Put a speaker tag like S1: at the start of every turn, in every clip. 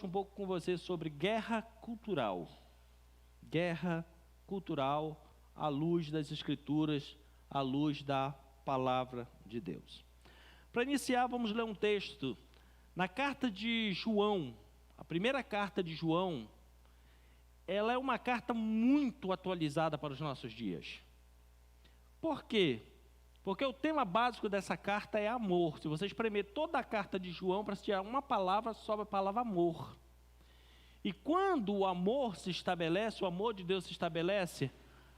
S1: um pouco com você sobre guerra cultural. Guerra cultural à luz das Escrituras, à luz da Palavra de Deus. Para iniciar, vamos ler um texto na carta de João. A primeira carta de João, ela é uma carta muito atualizada para os nossos dias. Por quê? Porque o tema básico dessa carta é amor. Se você espremer toda a carta de João, para se tirar uma palavra, sobra a palavra amor. E quando o amor se estabelece, o amor de Deus se estabelece,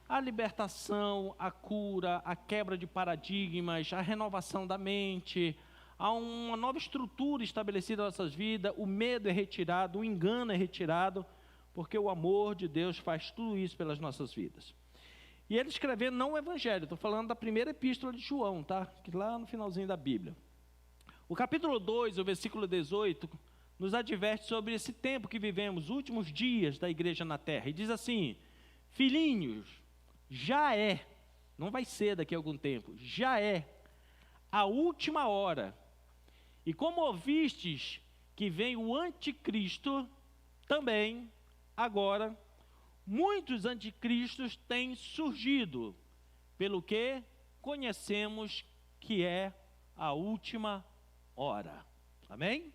S1: a libertação, a cura, a quebra de paradigmas, a renovação da mente, há uma nova estrutura estabelecida nas nossas vidas, o medo é retirado, o engano é retirado, porque o amor de Deus faz tudo isso pelas nossas vidas. E ele escrevendo não o Evangelho, estou falando da primeira epístola de João, tá? Que lá no finalzinho da Bíblia. O capítulo 2, o versículo 18, nos adverte sobre esse tempo que vivemos, os últimos dias da igreja na terra. E diz assim: filhinhos, já é, não vai ser daqui a algum tempo, já é a última hora. E como ouvistes que vem o anticristo, também, agora, muitos anticristos têm surgido, pelo que conhecemos que é a última hora. Amém?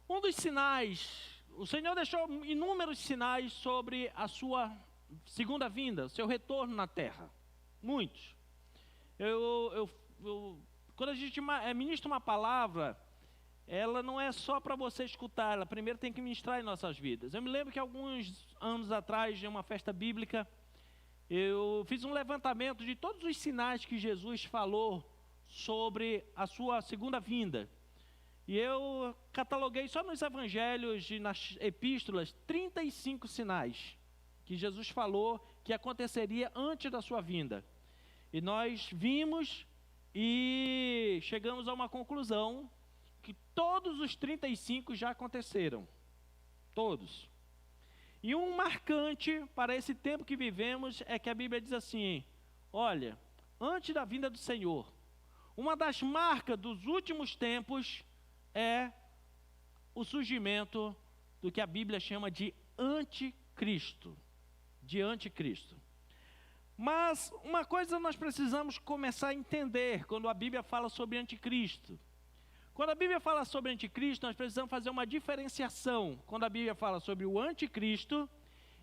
S1: Um dos sinais, o Senhor deixou inúmeros sinais sobre a sua segunda vinda, seu retorno na terra. Muitos. Quando a gente ministra uma palavra, ela não é só para você escutar, ela primeiro tem que ministrar em nossas vidas. Eu me lembro que alguns anos atrás, em uma festa bíblica, eu fiz um levantamento de todos os sinais que Jesus falou sobre a sua segunda vinda. E eu cataloguei só nos evangelhos e nas epístolas 35 sinais que Jesus falou que aconteceria antes da sua vinda. E nós vimos e chegamos a uma conclusão que todos os 35 já aconteceram. Todos. E um marcante para esse tempo que vivemos é que a Bíblia diz assim: olha, antes da vinda do Senhor, uma das marcas dos últimos tempos é o surgimento do que a Bíblia chama de anticristo. De anticristo. Mas uma coisa nós precisamos começar a entender quando a Bíblia fala sobre anticristo. Quando a Bíblia fala sobre anticristo, nós precisamos fazer uma diferenciação. Quando a Bíblia fala sobre o anticristo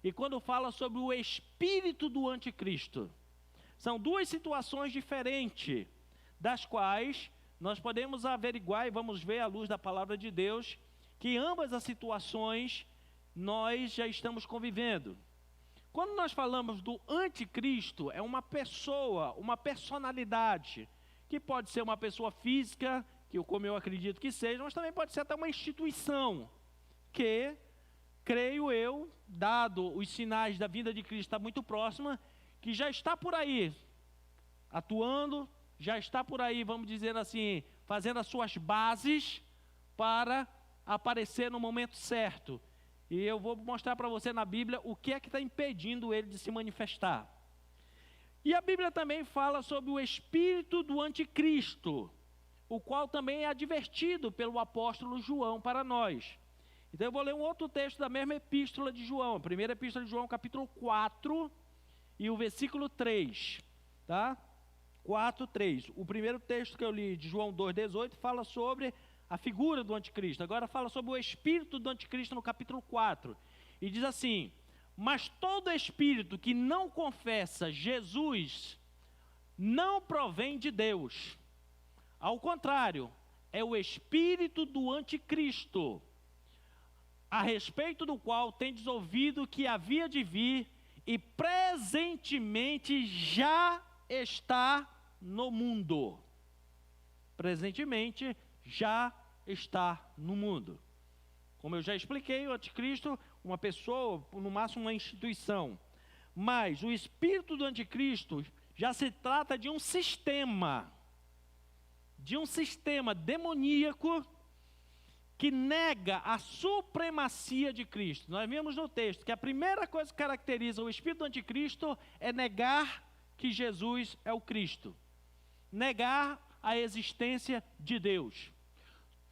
S1: e quando fala sobre o espírito do anticristo. São duas situações diferentes, das quais nós podemos averiguar e vamos ver à luz da palavra de Deus que ambas as situações nós já estamos convivendo. Quando nós falamos do anticristo, é uma pessoa, uma personalidade, que pode ser uma pessoa física, como eu acredito que seja, mas também pode ser até uma instituição, que, creio eu, dado os sinais da vinda de Cristo está muito próxima, que já está por aí, atuando, já está por aí, vamos dizer assim, fazendo as suas bases para aparecer no momento certo. E eu vou mostrar para você na Bíblia o que é que está impedindo ele de se manifestar. E a Bíblia também fala sobre o espírito do anticristo, o qual também é advertido pelo apóstolo João para nós. Então eu vou ler um outro texto da mesma epístola de João, a primeira epístola de João, capítulo 4, e o versículo 3, tá? 4, 3. O primeiro texto que eu li de João 2,18 fala sobre a figura do anticristo. Agora fala sobre o espírito do anticristo no capítulo 4. E diz assim: mas todo espírito que não confessa Jesus não provém de Deus. Ao contrário, é o espírito do anticristo, a respeito do qual tendes ouvido que havia de vir e presentemente já está no mundo. Presentemente já está no mundo. Como eu já expliquei, o anticristo, uma pessoa, no máximo uma instituição. Mas o espírito do anticristo já se trata de um sistema demoníaco que nega a supremacia de Cristo. Nós vimos no texto que a primeira coisa que caracteriza o espírito do anticristo é negar que Jesus é o Cristo. Negar a existência de Deus.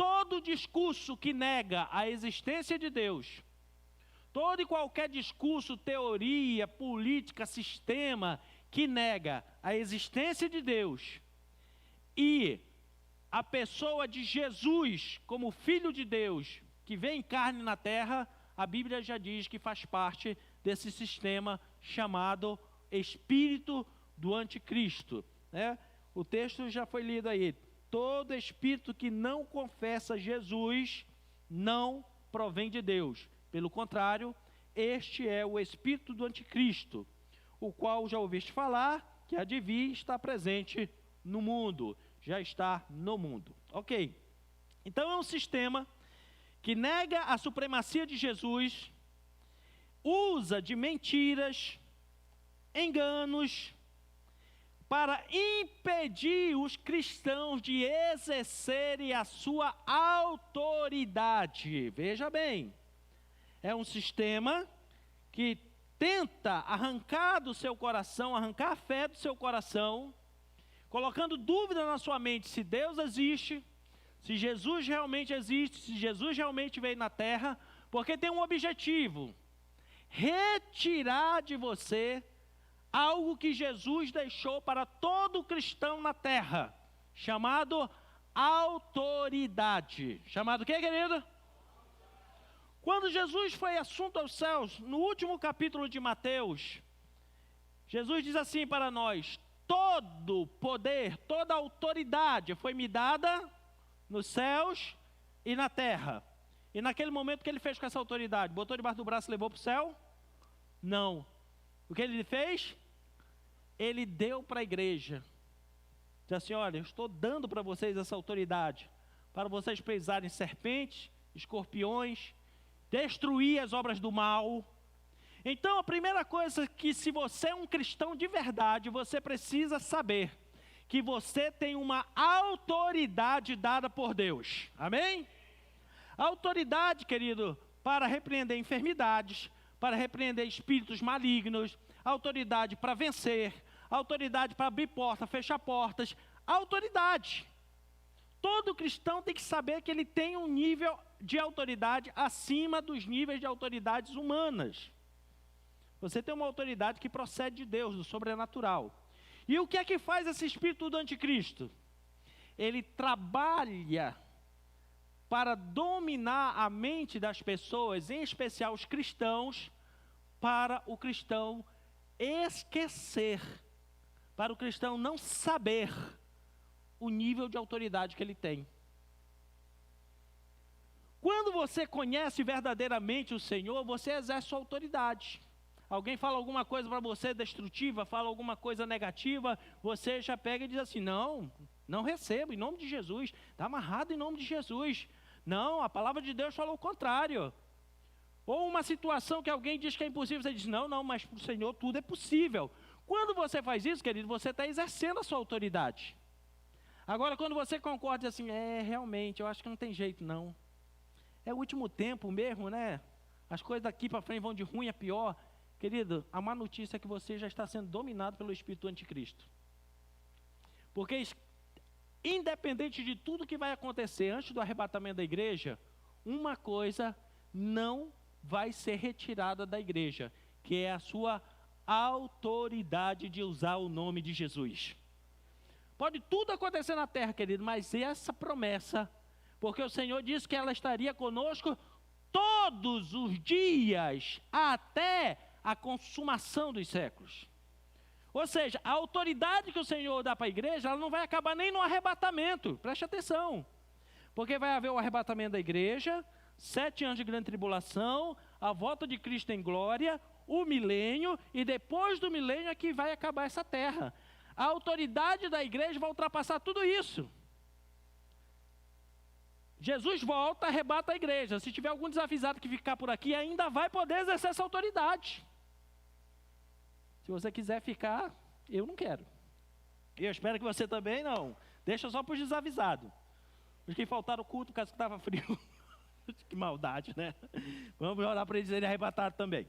S1: todo discurso que nega a existência de Deus, todo e qualquer discurso, teoria, política, sistema que nega a existência de Deus e a pessoa de Jesus como Filho de Deus, que vem em carne na terra, a Bíblia já diz que faz parte desse sistema chamado Espírito do Anticristo, né? O texto já foi lido aí. Todo espírito que não confessa Jesus não provém de Deus. Pelo contrário, este é o espírito do Anticristo, o qual já ouviste falar, que há de vir, está presente no mundo. Já está no mundo. Ok. Então é um sistema que nega a supremacia de Jesus, usa de mentiras, enganos, para impedir os cristãos de exercerem a sua autoridade. Veja bem, é um sistema que tenta arrancar do seu coração, arrancar a fé do seu coração, colocando dúvida na sua mente se Deus existe, se Jesus realmente existe, se Jesus realmente veio na terra, porque tem um objetivo: retirar de você algo que Jesus deixou para todo cristão na terra, chamado autoridade. Chamado o quê, querido? Quando Jesus foi assunto aos céus, no último capítulo de Mateus, Jesus diz assim para nós: todo poder, toda autoridade foi me dada nos céus e na terra. E naquele momento, o que ele fez com essa autoridade? Botou debaixo do braço e levou para o céu? Não. O que ele fez? Ele deu para a igreja. Diz assim: olha, eu estou dando para vocês essa autoridade, para vocês pisarem serpentes, escorpiões, destruir as obras do mal. Então, a primeira coisa que, se você é um cristão de verdade, você precisa saber que você tem uma autoridade dada por Deus. Amém? Autoridade, querido, para repreender enfermidades, para repreender espíritos malignos, autoridade para vencer, autoridade para abrir portas, fechar portas, autoridade. Todo cristão tem que saber que ele tem um nível de autoridade acima dos níveis de autoridades humanas. Você tem uma autoridade que procede de Deus, do sobrenatural. E o que é que faz esse espírito do anticristo? Ele trabalha para dominar a mente das pessoas, em especial os cristãos, para o cristão esquecer, para o cristão não saber o nível de autoridade que ele tem. Quando você conhece verdadeiramente o Senhor, você exerce sua autoridade. Alguém fala alguma coisa para você destrutiva, fala alguma coisa negativa, você já pega e diz assim: não recebo, em nome de Jesus, está amarrado em nome de Jesus. Não, a palavra de Deus falou o contrário. Ou uma situação que alguém diz que é impossível, você diz: não, mas para o Senhor tudo é possível. Quando você faz isso, querido, você está exercendo a sua autoridade. Agora, quando você concorda assim: realmente, eu acho que não tem jeito não. É o último tempo mesmo, né? As coisas daqui para frente vão de ruim a pior. Querido, a má notícia é que você já está sendo dominado pelo espírito do anticristo. Porque, independente de tudo que vai acontecer antes do arrebatamento da igreja, uma coisa não vai ser retirada da igreja, que é a sua autoridade de usar o nome de Jesus. Pode tudo acontecer na terra, querido, mas essa promessa, porque o Senhor disse que ela estaria conosco todos os dias, até a consumação dos séculos. Ou seja, a autoridade que o Senhor dá para a igreja, ela não vai acabar nem no arrebatamento. Preste atenção. Porque vai haver o arrebatamento da igreja, 7 anos de grande tribulação, a volta de Cristo em glória, o milênio, e depois do milênio é que vai acabar essa terra. A autoridade da igreja vai ultrapassar tudo isso. Jesus volta, arrebata a igreja. Se tiver algum desavisado que ficar por aqui, ainda vai poder exercer essa autoridade. Se você quiser ficar, eu não quero. Eu espero que você também não. Deixa só para os desavisados. Os que faltaram o culto, por causa que estava frio. Que maldade, né? Vamos orar para eles serem arrebatados também.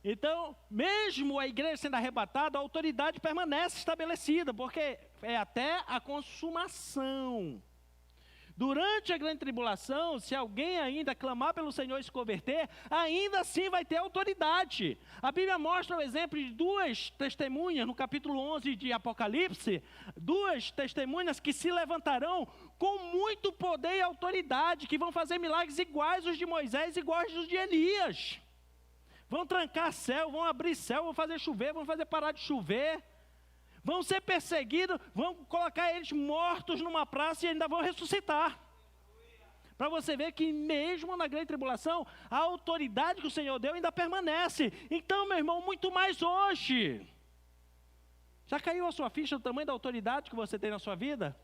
S1: Então, mesmo a igreja sendo arrebatada, a autoridade permanece estabelecida, porque é até a consumação Durante a grande tribulação, se alguém ainda clamar pelo Senhor e se converter, ainda assim vai ter autoridade. A Bíblia mostra o exemplo de duas testemunhas, no capítulo 11 de Apocalipse, duas testemunhas que se levantarão com muito poder e autoridade, que vão fazer milagres iguais aos de Moisés, iguais aos de Elias. Vão trancar céu, vão abrir céu, vão fazer chover, vão fazer parar de chover. Vão ser perseguidos, vão colocar eles mortos numa praça e ainda vão ressuscitar. Para você ver que mesmo na grande tribulação, a autoridade que o Senhor deu ainda permanece. Então, meu irmão, muito mais hoje. Já caiu a sua ficha do tamanho da autoridade que você tem na sua vida?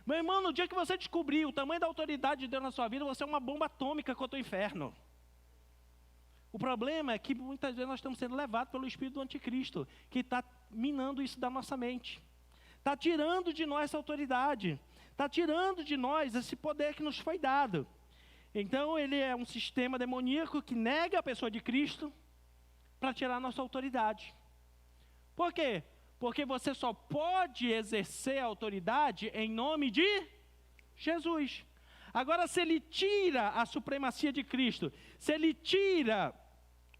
S1: Meu irmão, no dia que você descobrir o tamanho da autoridade de Deus na sua vida, você é uma bomba atômica contra o inferno. O problema é que muitas vezes nós estamos sendo levados pelo espírito do anticristo, que está minando isso da nossa mente. Está tirando de nós essa autoridade. Está tirando de nós esse poder que nos foi dado. Então ele é um sistema demoníaco que nega a pessoa de Cristo para tirar a nossa autoridade. Por quê? Porque você só pode exercer a autoridade em nome de Jesus. Agora, se ele tira a supremacia de Cristo, se ele tira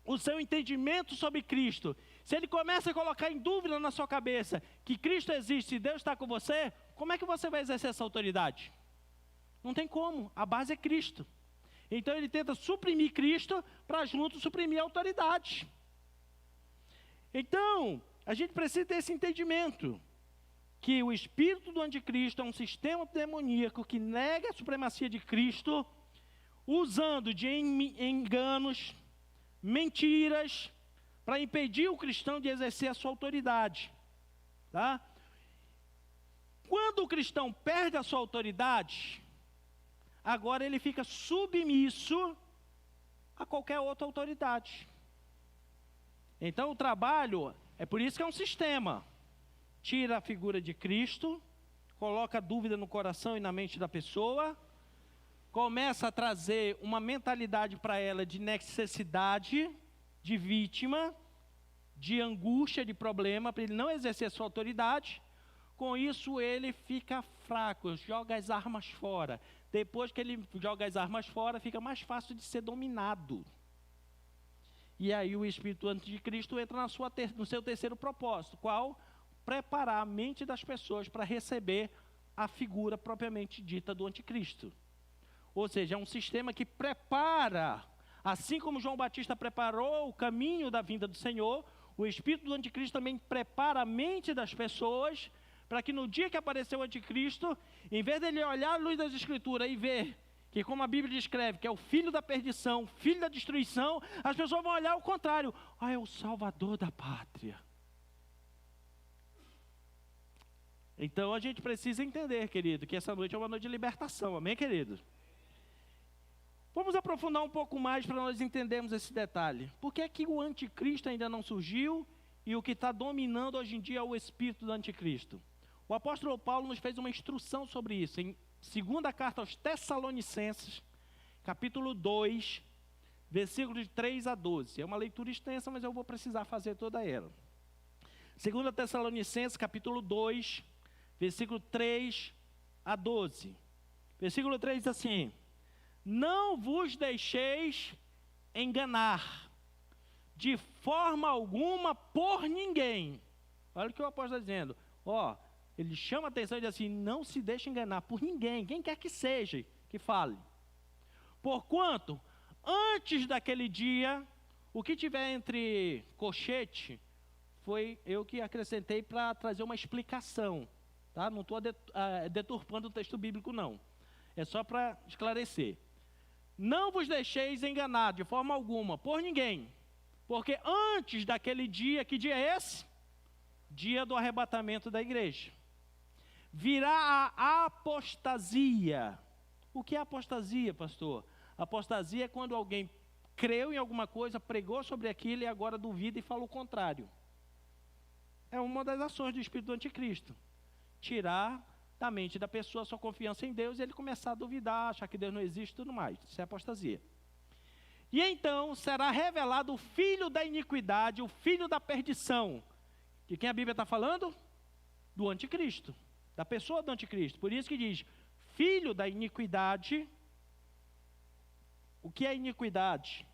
S1: o seu entendimento sobre Cristo, se ele começa a colocar em dúvida na sua cabeça que Cristo existe e Deus está com você, como é que você vai exercer essa autoridade? Não tem como, a base é Cristo. Então ele tenta suprimir Cristo para junto suprimir a autoridade. Então, a gente precisa ter esse entendimento, que o espírito do anticristo é um sistema demoníaco que nega a supremacia de Cristo, usando de enganos, mentiras, para impedir o cristão de exercer a sua autoridade. Tá? Quando o cristão perde a sua autoridade, agora ele fica submisso a qualquer outra autoridade. Então o trabalho, é por isso que é um sistema. Tira a figura de Cristo, coloca dúvida no coração e na mente da pessoa, começa a trazer uma mentalidade para ela de necessidade, de vítima, de angústia, de problema, para ele não exercer sua autoridade. Com isso ele fica fraco, joga as armas fora. Depois que ele joga as armas fora, fica mais fácil de ser dominado. E aí o espírito anticristo entra no seu terceiro propósito, qual? Preparar a mente das pessoas para receber a figura propriamente dita do anticristo. Ou seja, é um sistema que prepara, assim como João Batista preparou o caminho da vinda do Senhor, o espírito do anticristo também prepara a mente das pessoas para que no dia que aparecer o anticristo, em vez dele olhar a luz das escrituras e ver que, como a Bíblia descreve, que é o filho da perdição, filho da destruição, as pessoas vão olhar o contrário. É o salvador da pátria. Então a gente precisa entender, querido, que essa noite é uma noite de libertação, amém, querido? Vamos aprofundar um pouco mais para nós entendermos esse detalhe. Por que é que o anticristo ainda não surgiu e o que está dominando hoje em dia é o espírito do anticristo? O apóstolo Paulo nos fez uma instrução sobre isso, em 2ª carta aos Tessalonicenses, capítulo 2, versículos de 3 a 12. É uma leitura extensa, mas eu vou precisar fazer toda ela. 2 Tessalonicenses, capítulo 2, versículo 3 a 12. Versículo 3 diz assim: não vos deixeis enganar, de forma alguma por ninguém. Olha o que o apóstolo está dizendo. Ele chama a atenção e diz assim: não se deixe enganar por ninguém, quem quer que seja, que fale. Porquanto, antes daquele dia, o que tiver entre colchete, foi eu que acrescentei para trazer uma explicação. Tá? Não estou deturpando o texto bíblico, não. É só para esclarecer. Não vos deixeis enganar de forma alguma por ninguém, porque antes daquele dia, que dia é esse? Dia do arrebatamento da igreja. Virá a apostasia. O que é apostasia, pastor? Apostasia é quando alguém creu em alguma coisa, pregou sobre aquilo e agora duvida e fala o contrário. É uma das ações do espírito do anticristo. Tirar da mente da pessoa a sua confiança em Deus e ele começar a duvidar, achar que Deus não existe e tudo mais. Isso é apostasia. E então será revelado o filho da iniquidade, o filho da perdição. De quem a Bíblia está falando? Do anticristo. Da pessoa do anticristo. Por isso que diz, filho da iniquidade. O que é iniquidade?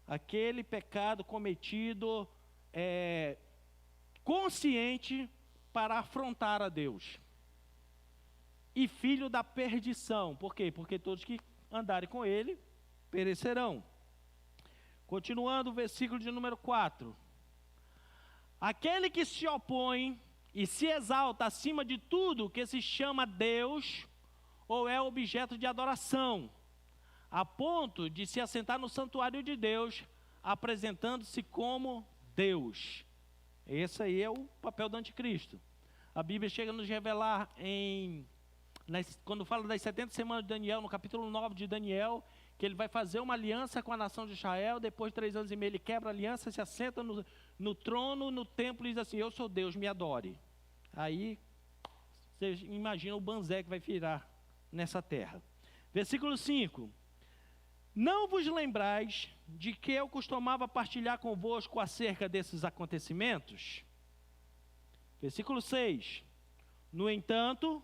S1: Aquele pecado cometido consciente para afrontar a Deus. E filho da perdição. Por quê? Porque todos que andarem com ele perecerão. Continuando o versículo de número 4. Aquele que se opõe e se exalta acima de tudo que se chama Deus ou é objeto de adoração, a ponto de se assentar no santuário de Deus, apresentando-se como Deus. Esse aí é o papel do anticristo. A Bíblia chega a nos revelar quando fala das 70 semanas de Daniel, no capítulo 9 de Daniel, que ele vai fazer uma aliança com a nação de Israel. Depois de 3 anos e meio ele quebra a aliança, se assenta no trono, no templo, e diz assim: eu sou Deus, me adore. Aí você imagina o banzé que vai virar nessa terra. Versículo 5. Não vos lembrais de que eu costumava partilhar convosco acerca desses acontecimentos? Versículo 6. No entanto,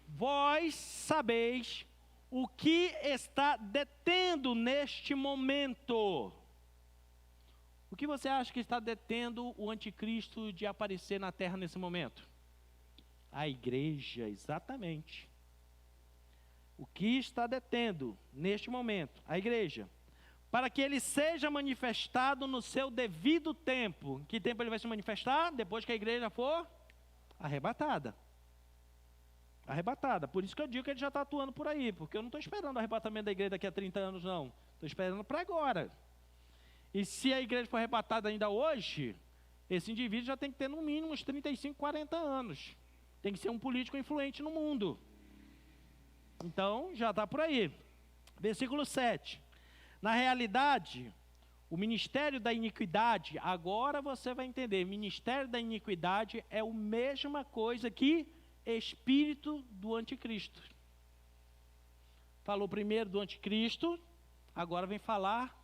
S1: vós sabeis o que está detendo neste momento. O que você acha que está detendo o anticristo de aparecer na terra nesse momento? A igreja, exatamente. O que está detendo neste momento? A igreja. Para que ele seja manifestado no seu devido tempo. Que tempo ele vai se manifestar? Depois que a igreja for arrebatada. Arrebatada. Por isso que eu digo que ele já está atuando por aí. Porque eu não estou esperando o arrebatamento da igreja daqui a 30 anos, não. Estou esperando para agora. E se a igreja for arrebatada ainda hoje, esse indivíduo já tem que ter no mínimo uns 35, 40 anos. Tem que ser um político influente no mundo. Então, já está por aí. Versículo 7. Na realidade, o ministério da iniquidade, agora você vai entender, o ministério da iniquidade é a mesma coisa que espírito do anticristo. Falou primeiro do anticristo, agora vem falar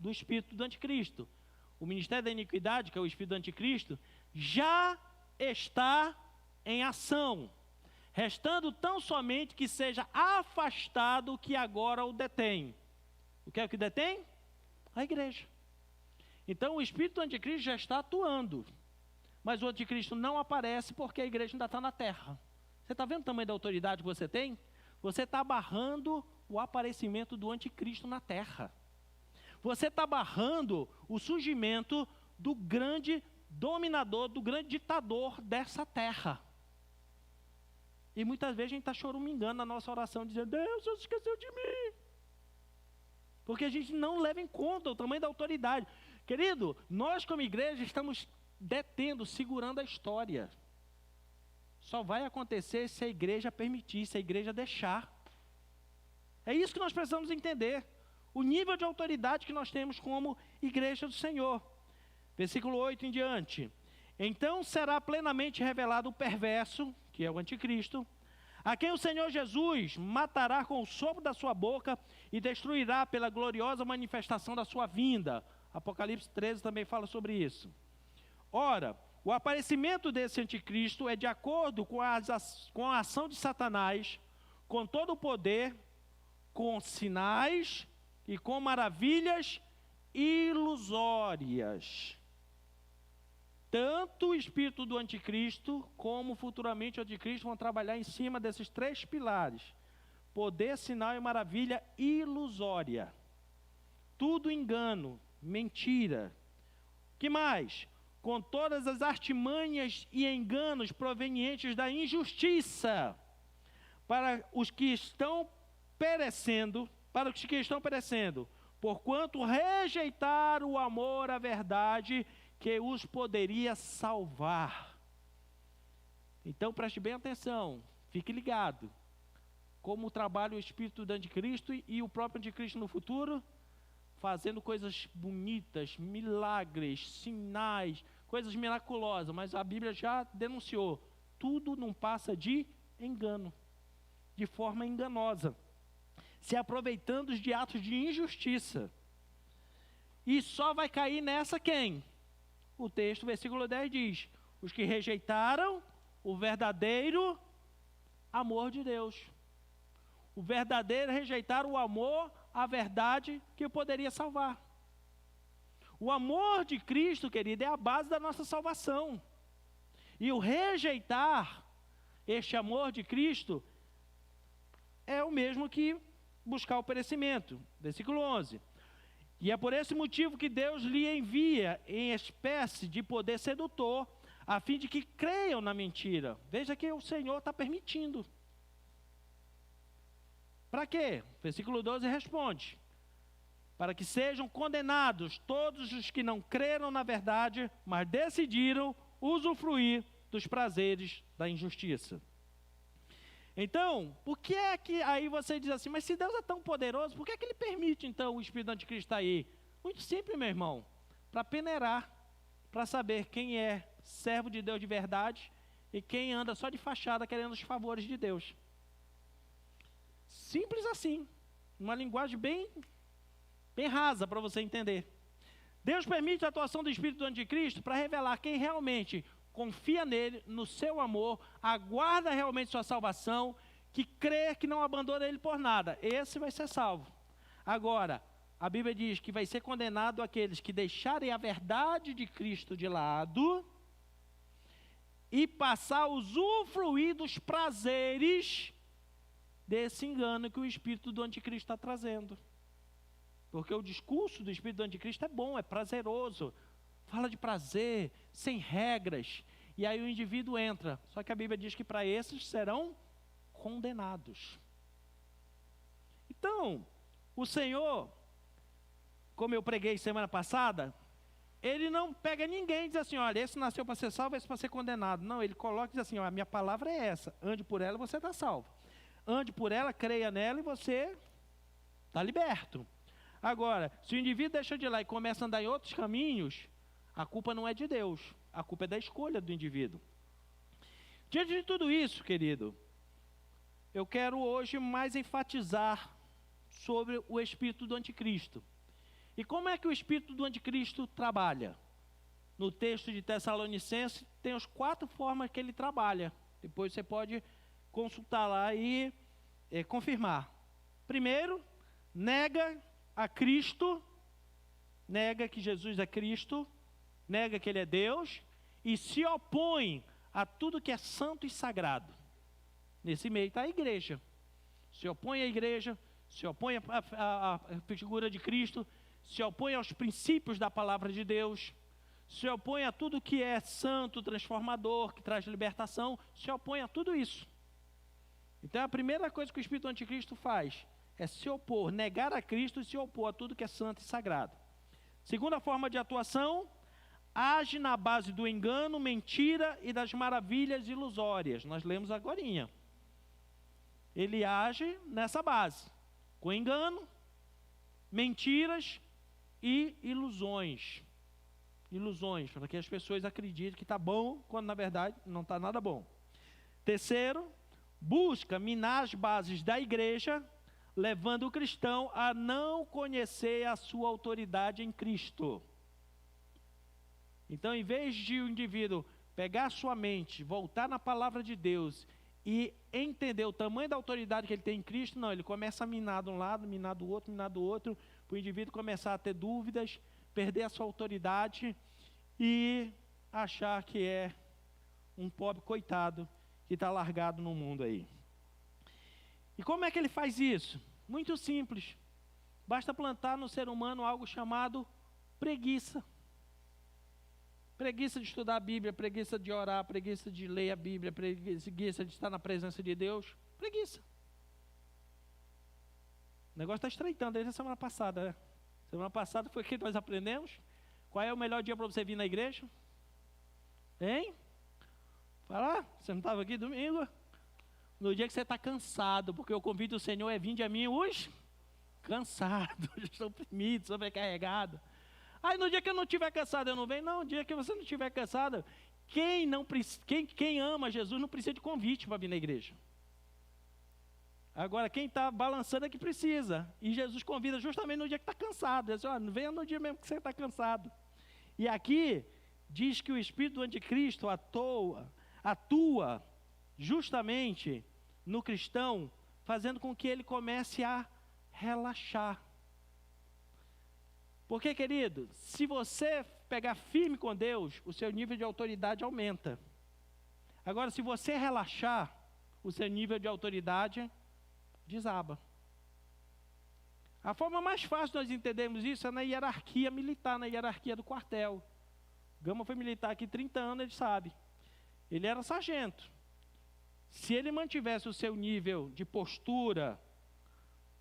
S1: do espírito do anticristo. O ministério da iniquidade, que é o espírito do anticristo, já está em ação, restando tão somente que seja afastado o que agora o detém. O que é que detém? A igreja. Então o espírito do anticristo já está atuando, mas o anticristo não aparece porque a igreja ainda está na terra. Você está vendo o tamanho da autoridade que você tem? Você está barrando o aparecimento do anticristo na terra. Você está barrando o surgimento do grande dominador, do grande ditador dessa terra. E muitas vezes a gente está choramingando na nossa oração, dizendo: Deus, você esqueceu de mim. Porque a gente não leva em conta o tamanho da autoridade. Querido, nós como igreja estamos detendo, segurando a história. Só vai acontecer se a igreja permitir, se a igreja deixar. É isso que nós precisamos entender. O nível de autoridade que nós temos como igreja do Senhor. Versículo 8 em diante. Então será plenamente revelado o perverso, que é o anticristo, a quem o Senhor Jesus matará com o sopro da sua boca e destruirá pela gloriosa manifestação da sua vinda. Apocalipse 13 também fala sobre isso. Ora, o aparecimento desse anticristo é de acordo com a ação de Satanás, com todo o poder, com sinais e com maravilhas ilusórias. Tanto o espírito do anticristo, como futuramente o anticristo vão trabalhar em cima desses 3 pilares. Poder, sinal e maravilha ilusória. Tudo engano, mentira. Que mais? Com todas as artimanhas e enganos provenientes da injustiça, para os que estão perecendo, porquanto rejeitaram o amor à verdade que os poderia salvar. Então preste bem atenção, fique ligado. Como trabalha o espírito do anticristo e o próprio anticristo no futuro, fazendo coisas bonitas, milagres, sinais, coisas miraculosas, mas a Bíblia já denunciou, tudo não passa de engano, de forma enganosa, se aproveitando de atos de injustiça. E só vai cair nessa quem? O texto, versículo 10 diz: os que rejeitaram o verdadeiro amor de Deus. O verdadeiro é rejeitar o amor à verdade que o poderia salvar. O amor de Cristo, querido, é a base da nossa salvação. E o rejeitar este amor de Cristo é o mesmo que buscar o perecimento. Versículo 11. E é por esse motivo que Deus lhe envia em espécie de poder sedutor, a fim de que creiam na mentira. Veja que o Senhor está permitindo. Para quê? Versículo 12 responde: para que sejam condenados todos os que não creram na verdade, mas decidiram usufruir dos prazeres da injustiça. Então, por que é que aí você diz assim, mas se Deus é tão poderoso, por que é que Ele permite então o Espírito do Anticristo estar aí? Muito simples, meu irmão, para peneirar, para saber quem é servo de Deus de verdade e quem anda só de fachada querendo os favores de Deus. Simples assim, uma linguagem bem rasa para você entender. Deus permite a atuação do Espírito do Anticristo para revelar quem realmente confia nele, no seu amor, aguarda realmente sua salvação, que crê que não abandona ele por nada. Esse vai ser salvo. Agora, a Bíblia diz que vai ser condenado aqueles que deixarem a verdade de Cristo de lado e passar a usufruir dos prazeres desse engano que o Espírito do Anticristo está trazendo. Porque o discurso do Espírito do Anticristo é bom, é prazeroso. Fala de prazer, sem regras. E aí o indivíduo entra. Só que a Bíblia diz que para esses serão condenados. Então, o Senhor, como eu preguei semana passada, Ele não pega ninguém e diz assim, olha, esse nasceu para ser salvo, esse para ser condenado. Não, Ele coloca e diz assim, ó, a minha palavra é essa. Ande por ela e você está salvo. Ande por ela, creia nela e você está liberto. Agora, se o indivíduo deixa de ir lá e começa a andar em outros caminhos, a culpa não é de Deus, a culpa é da escolha do indivíduo. Diante de tudo isso, querido, eu quero hoje mais enfatizar sobre o espírito do anticristo. E como é que o espírito do anticristo trabalha? No texto de Tessalonicenses, tem as 4 formas que ele trabalha. Depois você pode consultar lá e confirmar. Primeiro, nega a Cristo, nega que Jesus é Cristo, nega que Ele é Deus e se opõe a tudo que é santo e sagrado. Nesse meio está a igreja. Se opõe à igreja, se opõe à figura de Cristo, se opõe aos princípios da palavra de Deus, se opõe a tudo que é santo, transformador, que traz libertação, se opõe a tudo isso. Então a primeira coisa que o espírito do anticristo faz é se opor, negar a Cristo e se opor a tudo que é santo e sagrado. Segunda forma de atuação, age na base do engano, mentira e das maravilhas ilusórias. Nós lemos agorinha. Ele age nessa base, com engano, mentiras e ilusões. Ilusões, para que as pessoas acreditem que está bom, quando na verdade não está nada bom. Terceiro, busca minar as bases da igreja, levando o cristão a não conhecer a sua autoridade em Cristo. Então, em vez de o indivíduo pegar a sua mente, voltar na palavra de Deus e entender o tamanho da autoridade que ele tem em Cristo, não, ele começa a minar de um lado, minar do outro, para o indivíduo começar a ter dúvidas, perder a sua autoridade e achar que é um pobre coitado que está largado no mundo aí. E como é que ele faz isso? Muito simples. Basta plantar no ser humano algo chamado preguiça. Preguiça de estudar a Bíblia, preguiça de orar, preguiça de ler a Bíblia, preguiça de estar na presença de Deus. Preguiça. O negócio está estreitando desde a semana passada, né? Semana passada foi o que nós aprendemos. Qual é o melhor dia para você vir na igreja? Hein? Fala, você não estava aqui domingo? No dia que você está cansado, porque o convite do Senhor é vinde a mim os cansados, estou oprimido, sobrecarregado. Aí no dia que eu não estiver cansado, eu não venho? Não, no dia que você não estiver cansado, quem ama Jesus não precisa de convite para vir na igreja. Agora, quem está balançando é que precisa. E Jesus convida justamente no dia que está cansado. Ele diz, não venha no dia mesmo que você está cansado. E aqui, diz que o espírito do anticristo atua justamente no cristão fazendo com que ele comece a relaxar. Porque, querido, se você pegar firme com Deus, o seu nível de autoridade aumenta. Agora, se você relaxar, o seu nível de autoridade desaba. A forma mais fácil de nós entendermos isso é na hierarquia militar, na hierarquia do quartel. Gama foi militar aqui 30 anos, ele sabe. Ele era sargento. Se ele mantivesse o seu nível de postura,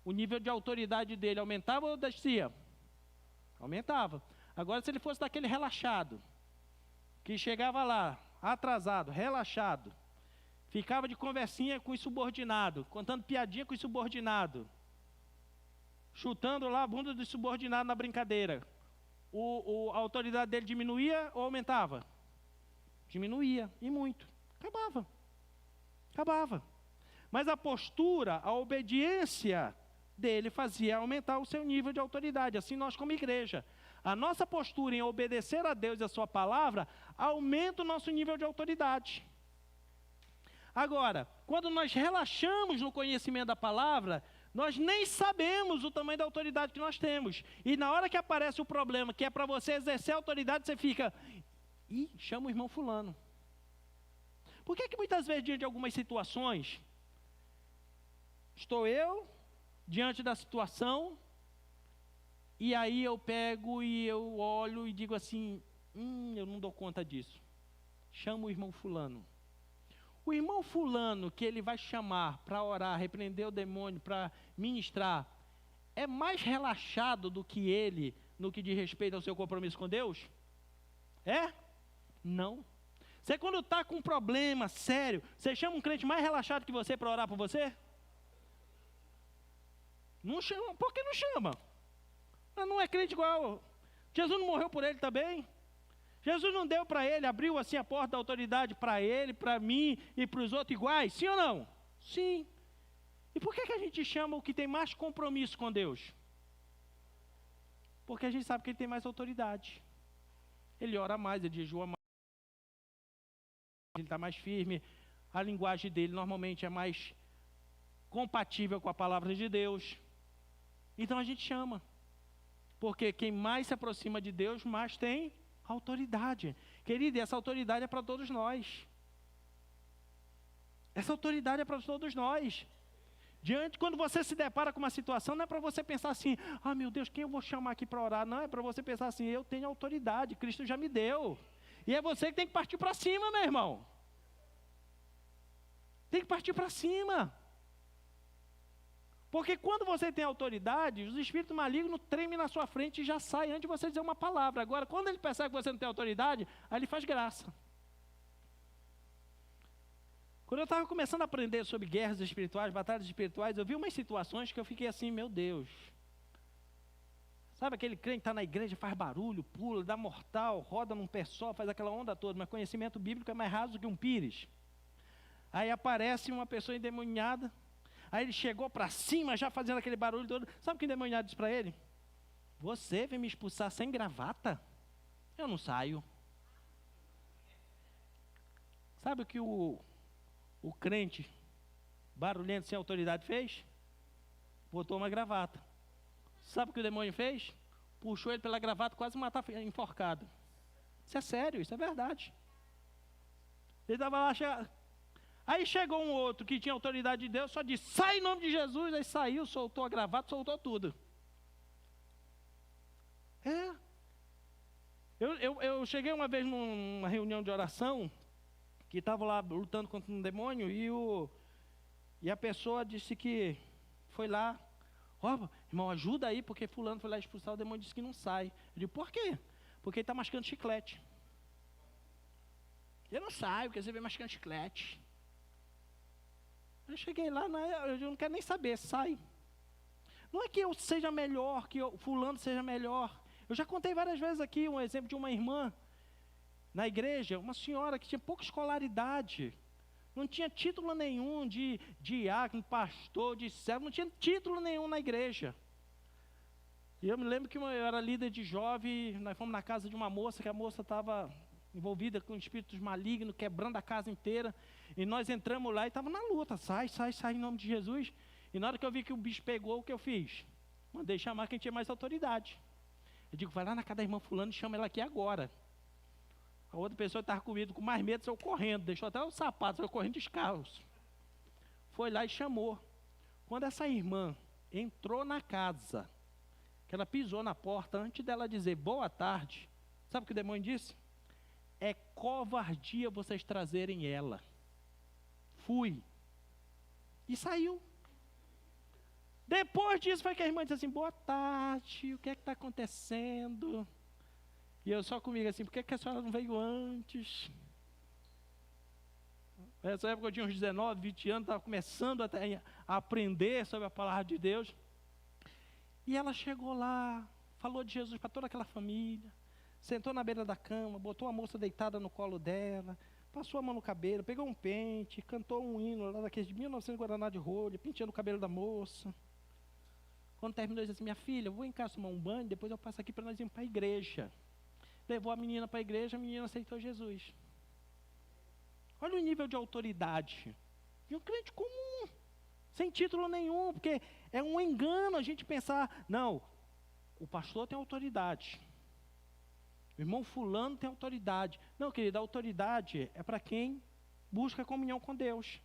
S1: o nível de autoridade dele aumentava ou descia? Aumentava. Agora, se ele fosse daquele relaxado, que chegava lá, atrasado, relaxado, ficava de conversinha com o subordinado, contando piadinha com o subordinado, chutando lá a bunda do subordinado na brincadeira, a autoridade dele diminuía ou aumentava? Diminuía, e muito. Acabava. Mas a postura, a obediência dele fazia aumentar o seu nível de autoridade. Assim nós como igreja. A nossa postura em obedecer a Deus e a sua palavra aumenta o nosso nível de autoridade. Agora, quando nós relaxamos no conhecimento da palavra, nós nem sabemos o tamanho da autoridade que nós temos. E na hora que aparece o problema, que é para você exercer a autoridade, você fica, chama o irmão fulano. Por que muitas vezes, diante de algumas situações, estou eu diante da situação, e aí eu pego e eu olho e digo assim, eu não dou conta disso. Chama o irmão fulano. O irmão fulano que ele vai chamar para orar, repreender o demônio, para ministrar, é mais relaxado do que ele no que diz respeito ao seu compromisso com Deus? É? Não. Você quando está com um problema sério, você chama um crente mais relaxado que você para orar por você? Não chama. Por que não chama? Não é crente igual. Jesus não morreu por ele também? Jesus não deu para ele, abriu assim a porta da autoridade para ele, para mim e para os outros iguais? Sim ou não? Sim. E por que a gente chama o que tem mais compromisso com Deus? Porque a gente sabe que ele tem mais autoridade. Ele ora mais, ele jejua mais, ele está mais firme, a linguagem dele normalmente é mais compatível com a palavra de Deus. Então a gente chama. Porque quem mais se aproxima de Deus, mais tem autoridade. Querido, essa autoridade é para todos nós. Essa autoridade é para todos nós. Quando você se depara com uma situação, não é para você pensar assim, meu Deus, quem eu vou chamar aqui para orar? Não, é para você pensar assim, eu tenho autoridade, Cristo já me deu. E é você que tem que partir para cima, meu irmão. Tem que partir para cima. Porque quando você tem autoridade, os espíritos malignos tremem na sua frente e já saem antes de você dizer uma palavra. Agora, quando ele percebe que você não tem autoridade, aí ele faz graça. Quando eu estava começando a aprender sobre guerras espirituais, batalhas espirituais, eu vi umas situações que eu fiquei assim, meu Deus. Sabe aquele crente que está na igreja, faz barulho, pula, dá mortal, roda num pé só, faz aquela onda toda, mas conhecimento bíblico é mais raso que um pires. Aí aparece uma pessoa endemoniada, aí ele chegou para cima já fazendo aquele barulho todo. Sabe o que o endemoniado disse para ele? Você vem me expulsar sem gravata? Eu não saio. Sabe o que o crente barulhento sem autoridade fez? Botou uma gravata. Sabe o que o demônio fez? Puxou ele pela gravata, quase matar enforcado. Isso é sério, isso é verdade. Ele estava lá, aí chegou um outro que tinha autoridade de Deus, só disse, sai em nome de Jesus, aí saiu, soltou a gravata, soltou tudo. Eu cheguei uma vez numa reunião de oração, que estava lá lutando contra um demônio, e a pessoa disse que foi lá, irmão, ajuda aí, porque fulano foi lá expulsar, o demônio disse que não sai. Eu digo, por quê? Porque ele está mascando chiclete. Eu não saio, porque você vem mascando chiclete. Eu cheguei lá, eu não quero nem saber, sai. Não é que eu seja melhor, que fulano seja melhor. Eu já contei várias vezes aqui um exemplo de uma irmã na igreja, uma senhora que tinha pouca escolaridade, não tinha título nenhum de diácono, pastor, de servo, não tinha título nenhum na igreja. E eu me lembro que eu era líder de jovem, nós fomos na casa de uma moça, que a moça estava envolvida com espíritos malignos, quebrando a casa inteira, e nós entramos lá e estava na luta, sai em nome de Jesus. E na hora que eu vi que o bicho pegou, o que eu fiz? Mandei chamar quem tinha mais autoridade. Eu digo, vai lá na casa da irmã fulano e chama ela aqui agora. A outra pessoa que estava comigo com mais medo saiu correndo, deixou até o sapato, saiu correndo descalço. Foi lá e chamou. Quando essa irmã entrou na casa, que ela pisou na porta, antes dela dizer boa tarde, sabe o que o demônio disse? É covardia vocês trazerem ela. Fui. E saiu. Depois disso foi que a irmã disse assim, boa tarde, o que é que está acontecendo? E eu só comigo assim, por que a senhora não veio antes? Nessa época eu tinha uns 19, 20 anos, estava começando a aprender sobre a palavra de Deus. E ela chegou lá, falou de Jesus para toda aquela família, sentou na beira da cama, botou a moça deitada no colo dela, passou a mão no cabelo, pegou um pente, cantou um hino lá daqueles de 1900 Guaraná de rolha, penteando o cabelo da moça. Quando terminou, ele disse assim, minha filha, eu vou em casa tomar um banho, depois eu passo aqui para nós irmos para a igreja. Levou a menina para a igreja, a menina aceitou Jesus. Olha o nível de autoridade de um crente comum, sem título nenhum, porque é um engano a gente pensar, não, o pastor tem autoridade, o irmão fulano tem autoridade. Não, querido, a autoridade é para quem busca comunhão com Deus.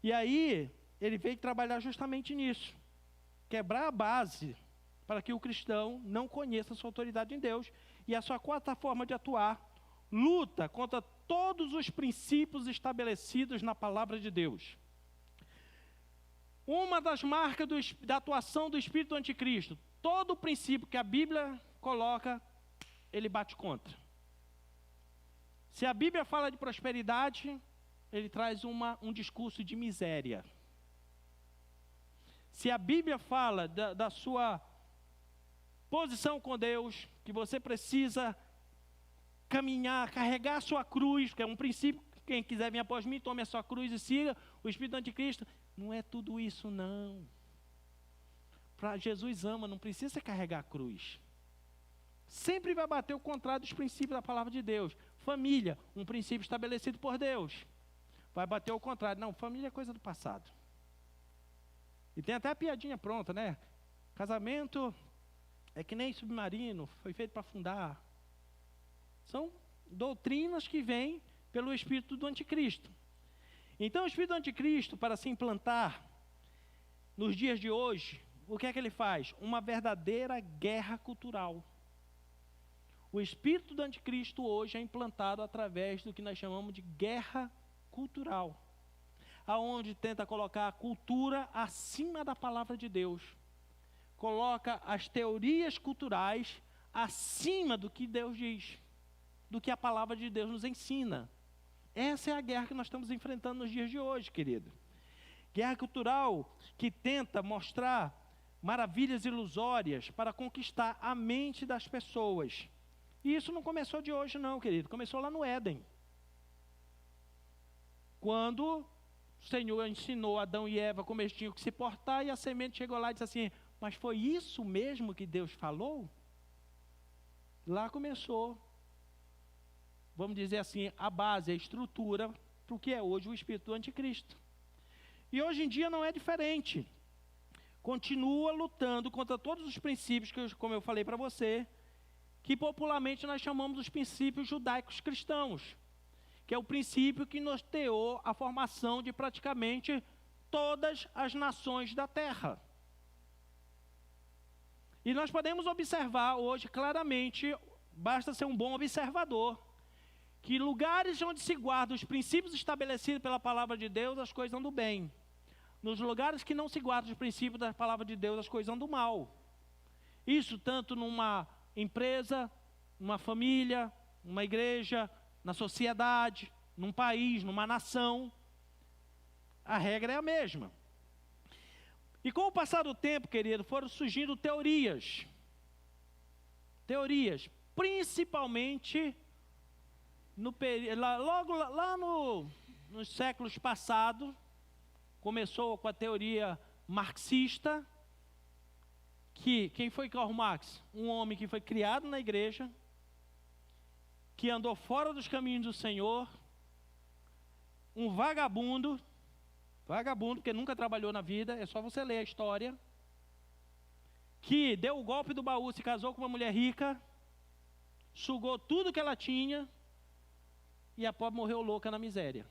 S1: E aí, ele veio trabalhar justamente nisso, quebrar a base para que o cristão não conheça a sua autoridade em Deus. E a sua quarta forma de atuar, luta contra todos os princípios estabelecidos na palavra de Deus. Uma das marcas da atuação do espírito do anticristo, todo princípio que a Bíblia coloca, ele bate contra. Se a Bíblia fala de prosperidade, ele traz um discurso de miséria. Se a Bíblia fala da sua posição com Deus, que você precisa caminhar, carregar a sua cruz, que é um princípio, quem quiser vir após mim, tome a sua cruz e siga o Espírito do Anticristo. Não é tudo isso, não. Para Jesus ama, não precisa carregar a cruz. Sempre vai bater o contrário dos princípios da palavra de Deus. Família, um princípio estabelecido por Deus. Vai bater o contrário. Não, família é coisa do passado. E tem até a piadinha pronta, né? Casamento é que nem submarino, foi feito para afundar. São doutrinas que vêm pelo espírito do anticristo. Então, o espírito do anticristo, para se implantar nos dias de hoje, o que é que ele faz? Uma verdadeira guerra cultural. O espírito do anticristo hoje é implantado através do que nós chamamos de guerra cultural, aonde tenta colocar a cultura acima da palavra de Deus. Coloca as teorias culturais acima do que Deus diz, do que a palavra de Deus nos ensina. Essa é a guerra que nós estamos enfrentando nos dias de hoje, querido. Guerra cultural que tenta mostrar maravilhas ilusórias para conquistar a mente das pessoas. E isso não começou de hoje não, querido. Começou lá no Éden. Quando o Senhor ensinou Adão e Eva como eles tinham que se portar, e a semente chegou lá e disse assim, mas foi isso mesmo que Deus falou? Lá começou, vamos dizer assim, a base, a estrutura para o que é hoje o espírito do anticristo. E hoje em dia não é diferente. Continua lutando contra todos os princípios, que como eu falei para você, que popularmente nós chamamos dos princípios judaicos cristãos, que é o princípio que norteou a formação de praticamente todas as nações da terra. E nós podemos observar hoje claramente, basta ser um bom observador, que lugares onde se guardam os princípios estabelecidos pela palavra de Deus, as coisas andam bem. Nos lugares que não se guardam os princípios da palavra de Deus, as coisas andam mal. Isso tanto numa empresa, numa família, numa igreja, na sociedade, num país, numa nação. A regra é a mesma. E com o passar do tempo, querido, foram surgindo teorias. Teorias, principalmente nos séculos passados, começou com a teoria marxista, que quem foi Karl Marx? Um homem que foi criado na igreja, que andou fora dos caminhos do Senhor, um vagabundo, vagabundo, porque nunca trabalhou na vida, é só você ler a história, que deu o golpe do baú, se casou com uma mulher rica, sugou tudo que ela tinha, e a pobre morreu louca na miséria.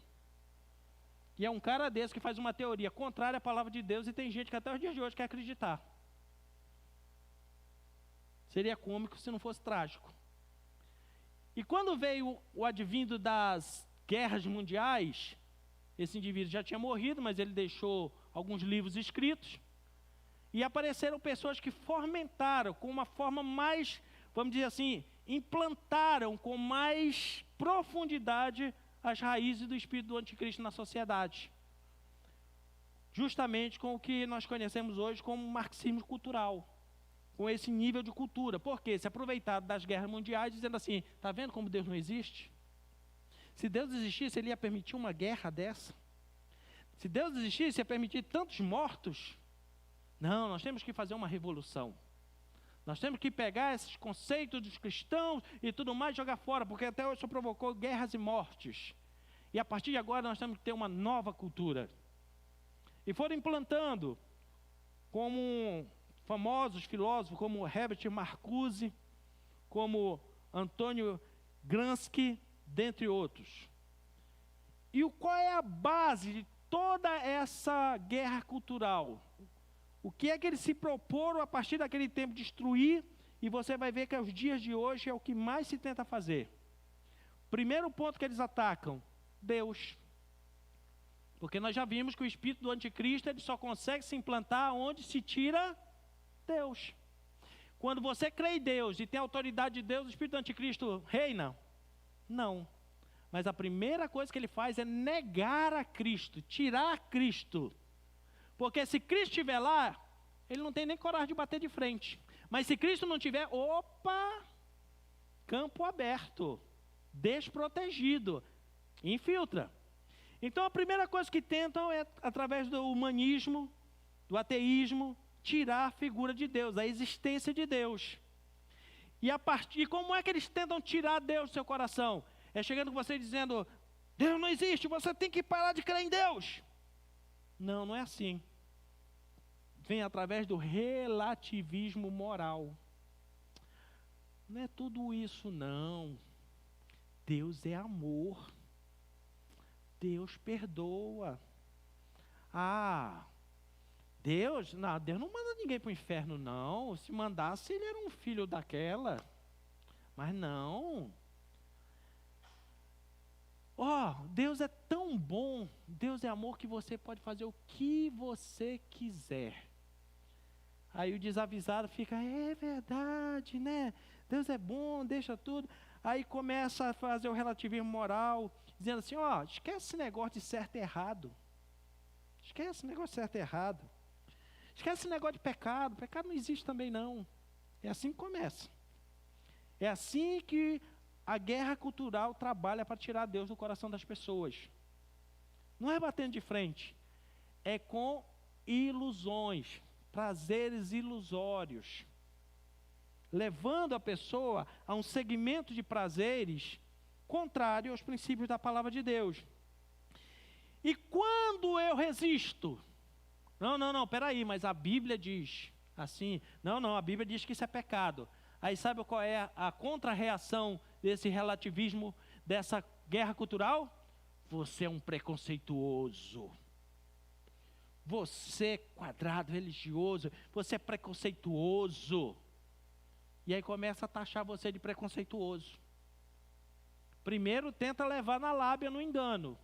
S1: E é um cara desse que faz uma teoria contrária à palavra de Deus, e tem gente que até os dias de hoje quer acreditar. Seria cômico se não fosse trágico. E quando veio o advindo das guerras mundiais, esse indivíduo já tinha morrido, mas ele deixou alguns livros escritos, e apareceram pessoas que fomentaram com uma forma mais, vamos dizer assim, implantaram com mais profundidade as raízes do espírito do anticristo na sociedade. Justamente com o que nós conhecemos hoje como marxismo cultural. Com esse nível de cultura. Por quê? Se aproveitaram das guerras mundiais dizendo assim, está vendo como Deus não existe? Se Deus existisse, Ele ia permitir uma guerra dessa? Se Deus existisse, ia permitir tantos mortos? Não, nós temos que fazer uma revolução. Nós temos que pegar esses conceitos dos cristãos e tudo mais e jogar fora, porque até hoje só provocou guerras e mortes. E a partir de agora nós temos que ter uma nova cultura. E foram implantando como famosos filósofos como Herbert Marcuse, como Antônio Gramsci, dentre outros. E qual é a base de toda essa guerra cultural? O que é que eles se proporam a partir daquele tempo destruir? E você vai ver que aos dias de hoje é o que mais se tenta fazer. Primeiro ponto que eles atacam, Deus. Porque nós já vimos que o espírito do anticristo ele só consegue se implantar onde se tira Deus. Quando você crê em Deus e tem a autoridade de Deus, o espírito do anticristo reina? Não. Mas a primeira coisa que ele faz é negar a Cristo, tirar Cristo. Porque se Cristo estiver lá, ele não tem nem coragem de bater de frente. Mas se Cristo não tiver, opa, campo aberto, desprotegido, infiltra. Então a primeira coisa que tentam é, através do humanismo, do ateísmo, tirar a figura de Deus, a existência de Deus. E a partir, como é que eles tentam tirar Deus do seu coração? É chegando com você dizendo, Deus não existe, você tem que parar de crer em Deus. Não, não é assim. Vem através do relativismo moral. Não é tudo isso, não. Deus é amor. Deus perdoa. Deus não manda ninguém para o inferno, não. Se mandasse, ele era um filho daquela. Mas não. Deus é tão bom, Deus é amor que você pode fazer o que você quiser. Aí o desavisado fica, é verdade, né? Deus é bom, deixa tudo. Aí começa a fazer o relativismo moral, dizendo assim, esquece esse negócio de certo e errado. Esquece esse negócio de certo e errado. Esquece esse negócio de pecado. Pecado não existe também não. É assim que começa. É assim que a guerra cultural trabalha para tirar Deus do coração das pessoas. Não é batendo de frente. É com ilusões, prazeres ilusórios. Levando a pessoa a um segmento de prazeres contrário aos princípios da palavra de Deus. E quando eu resisto? Não, peraí, mas a Bíblia diz assim. Não, a Bíblia diz que isso é pecado. Aí sabe qual é a contra-reação desse relativismo, dessa guerra cultural? Você é um preconceituoso. Você é quadrado, religioso. Você é preconceituoso. E aí começa a taxar você de preconceituoso. Primeiro tenta levar na lábia, no engano.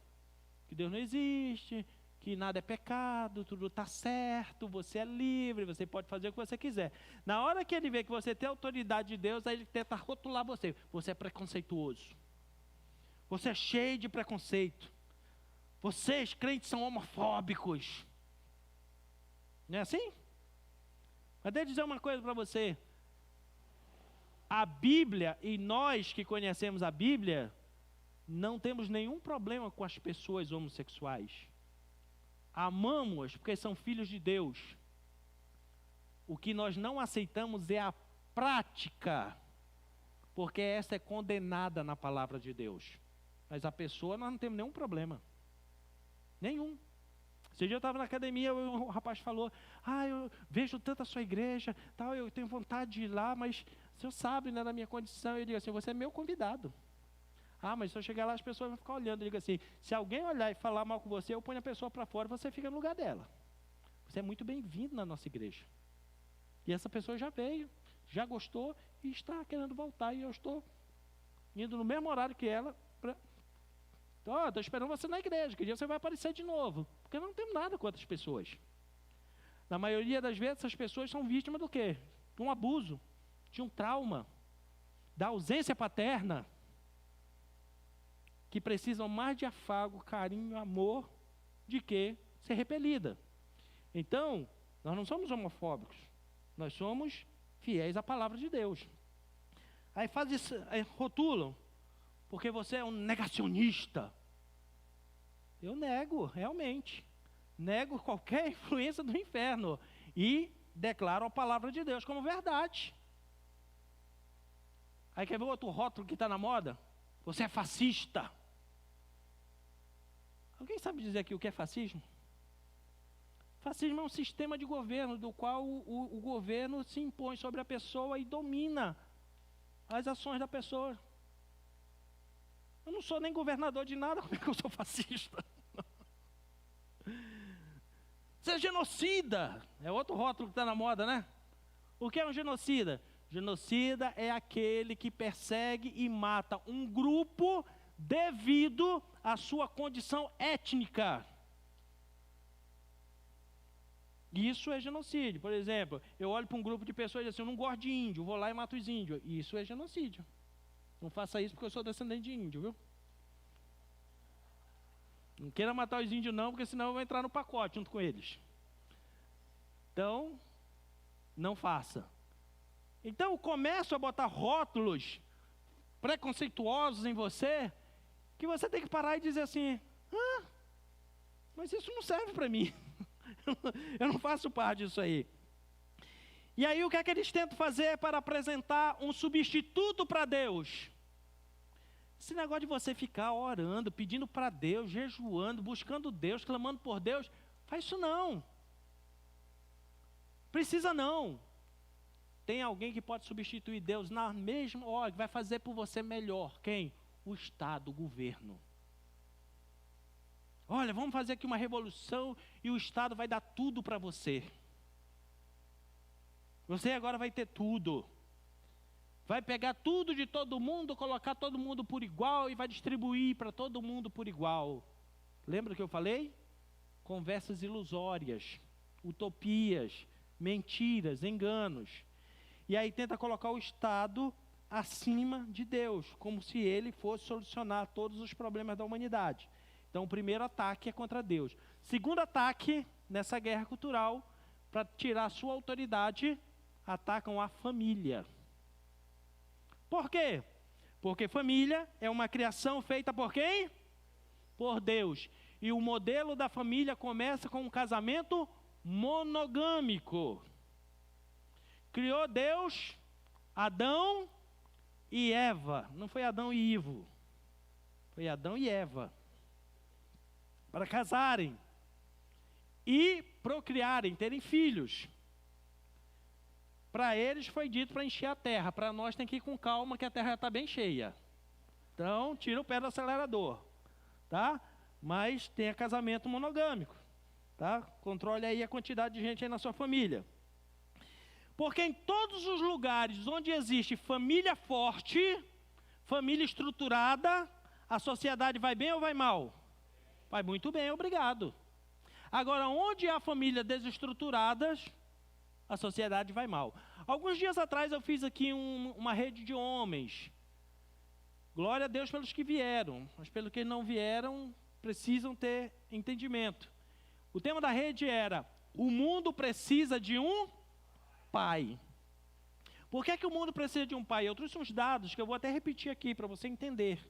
S1: Que Deus não existe, que nada é pecado, tudo está certo, você é livre, você pode fazer o que você quiser. Na hora que ele vê que você tem a autoridade de Deus, aí ele tenta rotular você. Você é preconceituoso. Você é cheio de preconceito. Vocês, crentes, são homofóbicos. Não é assim? Mas deixa eu dizer uma coisa para você. A Bíblia, e nós que conhecemos a Bíblia, não temos nenhum problema com as pessoas homossexuais. Amamos porque são filhos de Deus. O que nós não aceitamos é a prática, porque essa é condenada na palavra de Deus. Mas a pessoa nós não temos nenhum problema. Nenhum. Esse dia eu estava na academia, o rapaz falou, eu vejo tanto a sua igreja, tal, eu tenho vontade de ir lá, mas o senhor sabe, né, da minha condição. Eu digo assim, você é meu convidado. Mas se eu chegar lá, as pessoas vão ficar olhando. Eu digo assim, se alguém olhar e falar mal com você, eu ponho a pessoa para fora, você fica no lugar dela. Você é muito bem-vindo na nossa igreja. E essa pessoa já veio, já gostou e está querendo voltar. E eu estou indo no mesmo horário que ela. Estou esperando você na igreja, que dia você vai aparecer de novo. Porque eu não tenho nada com outras pessoas. Na maioria das vezes, essas pessoas são vítimas do quê? De um abuso, de um trauma, da ausência paterna, que precisam mais de afago, carinho, amor, de que ser repelida. Então, nós não somos homofóbicos, nós somos fiéis à palavra de Deus. Aí rotulam, porque você é um negacionista. Eu nego, realmente. Nego qualquer influência do inferno e declaro a palavra de Deus como verdade. Aí quer ver outro rótulo que está na moda? Você é fascista. Alguém sabe dizer aqui o que é fascismo? Fascismo é um sistema de governo do qual o governo se impõe sobre a pessoa e domina as ações da pessoa. Eu não sou nem governador de nada, como é que eu sou fascista? Você é genocida, é outro rótulo que está na moda, né? O que é um genocida? Genocida é aquele que persegue e mata um grupo devido à sua condição étnica. Isso é genocídio. Por exemplo, eu olho para um grupo de pessoas e digo assim, eu não gosto de índio, vou lá e mato os índios. Isso é genocídio. Não faça isso porque eu sou descendente de índio, viu? Não queira matar os índios não, porque senão eu vou entrar no pacote junto com eles. Então, não faça. Então, eu começo a botar rótulos preconceituosos em você, que você tem que parar e dizer assim, mas isso não serve para mim. Eu não faço parte disso aí. E aí o que é que eles tentam fazer para apresentar um substituto para Deus? Esse negócio de você ficar orando, pedindo para Deus, jejuando, buscando Deus, clamando por Deus, faz isso não. Precisa não. Tem alguém que pode substituir Deus na mesma hora, que vai fazer por você melhor. Quem? O Estado, o governo. Olha, vamos fazer aqui uma revolução e o Estado vai dar tudo para você. Você agora vai ter tudo. Vai pegar tudo de todo mundo, colocar todo mundo por igual e vai distribuir para todo mundo por igual. Lembra que eu falei? Conversas ilusórias, utopias, mentiras, enganos. E aí tenta colocar o Estado acima de Deus, como se ele fosse solucionar todos os problemas da humanidade. Então, o primeiro ataque é contra Deus. Segundo ataque, nessa guerra cultural, para tirar a sua autoridade, atacam a família. Por quê? Porque família é uma criação feita por quem? Por Deus. E o modelo da família começa com um casamento monogâmico. Criou Deus, Adão e Eva. Não foi Adão e Ivo. Foi Adão e Eva. Para casarem e procriarem, terem filhos. Para eles foi dito para encher a terra, para nós tem que ir com calma que a terra já está bem cheia. Então, tira o pé do acelerador, tá? Mas tenha casamento monogâmico, tá? Controle aí a quantidade de gente aí na sua família. Porque em todos os lugares onde existe família forte, família estruturada, a sociedade vai bem ou vai mal? Vai muito bem, obrigado. Agora, onde há famílias desestruturadas, a sociedade vai mal. Alguns dias atrás eu fiz aqui uma rede de homens. Glória a Deus pelos que vieram, mas pelos que não vieram, precisam ter entendimento. O tema da rede era, o mundo precisa de um pai. Por que o mundo precisa de um pai? Eu trouxe uns dados que eu vou até repetir aqui para você entender.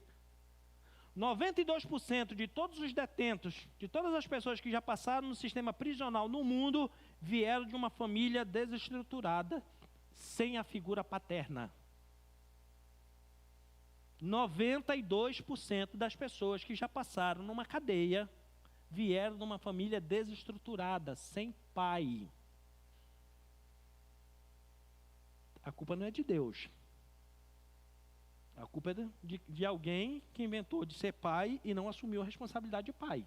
S1: 92% de todos os detentos, de todas as pessoas que já passaram no sistema prisional no mundo, vieram de uma família desestruturada, sem a figura paterna. 92% das pessoas que já passaram numa cadeia vieram de uma família desestruturada, sem pai. A culpa não é de Deus. A culpa é de alguém que inventou de ser pai e não assumiu a responsabilidade de pai.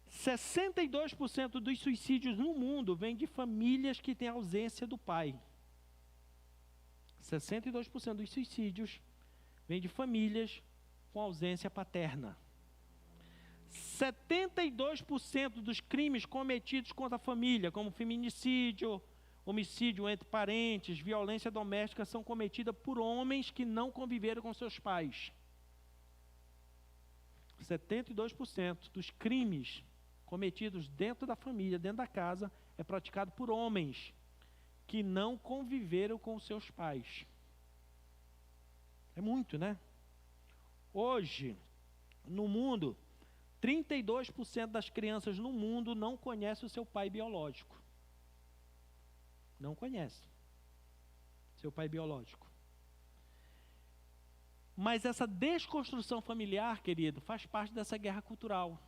S1: 62% dos suicídios no mundo vêm de famílias que têm ausência do pai. 62% dos suicídios vêm de famílias com ausência paterna. 72% dos crimes cometidos contra a família, como feminicídio, homicídio entre parentes, violência doméstica, são cometidas por homens que não conviveram com seus pais. 72% dos crimes cometidos dentro da família, dentro da casa, é praticado por homens que não conviveram com seus pais. É muito, né? Hoje, no mundo, 32% das crianças no mundo não conhecem o seu pai biológico. Não conhece seu pai biológico. Mas essa desconstrução familiar, querido, faz parte dessa guerra cultural.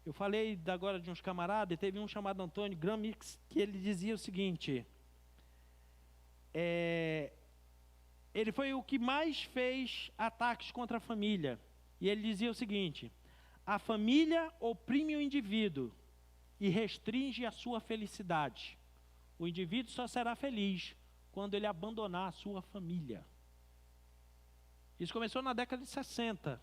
S1: Eu falei agora de uns camaradas, e teve um chamado Antônio Gramsci, que ele dizia o seguinte, ele foi o que mais fez ataques contra a família. E ele dizia o seguinte: a família oprime o indivíduo e restringe a sua felicidade. O indivíduo só será feliz quando ele abandonar a sua família. Isso começou na década de 60.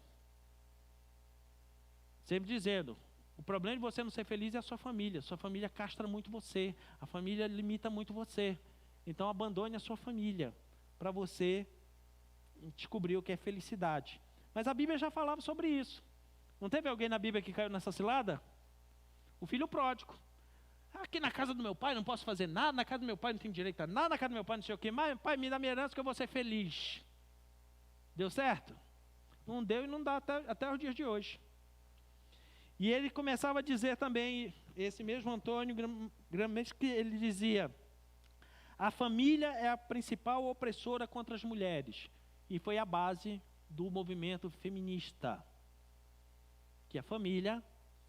S1: Sempre dizendo, o problema de você não ser feliz é a sua família. Sua família castra muito você. A família limita muito você. Então abandone a sua família para você descobrir o que é felicidade. Mas a Bíblia já falava sobre isso. Não teve alguém na Bíblia que caiu nessa cilada? O filho pródigo. Aqui na casa do meu pai não posso fazer nada, na casa do meu pai não tenho direito a nada, na casa do meu pai não sei o quê, mas pai, me dá minha herança que eu vou ser feliz. Deu certo? Não deu e não dá até os dias de hoje. E ele começava a dizer também, esse mesmo Antônio Gramsci, que ele dizia, a família é a principal opressora contra as mulheres. E foi a base do movimento feminista. Que a família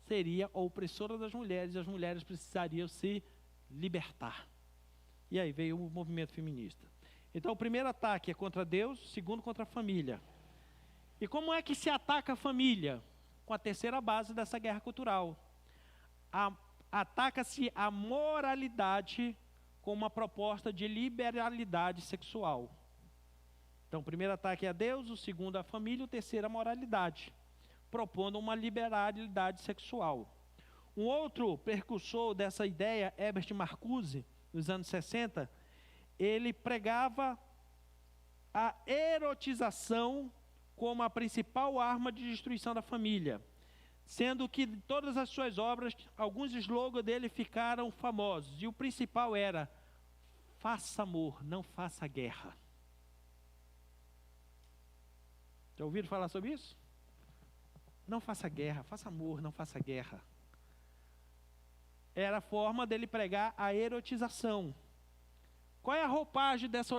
S1: seria a opressora das mulheres e as mulheres precisariam se libertar. E aí veio o movimento feminista. Então o primeiro ataque é contra Deus, o segundo contra a família. E como é que se ataca a família? Com a terceira base dessa guerra cultural. Ataca-se a moralidade com uma proposta de liberalidade sexual. Então o primeiro ataque é a Deus, o segundo a família, o terceiro a moralidade, propondo uma liberalidade sexual. Um outro precursor dessa ideia, Herbert Marcuse, nos anos 60, ele pregava a erotização como a principal arma de destruição da família, sendo que de todas as suas obras, alguns slogans dele ficaram famosos, e o principal era, faça amor, não faça guerra. Já ouviram falar sobre isso? Não faça guerra, faça amor, não faça guerra. Era a forma dele pregar a erotização. Qual é a roupagem dessa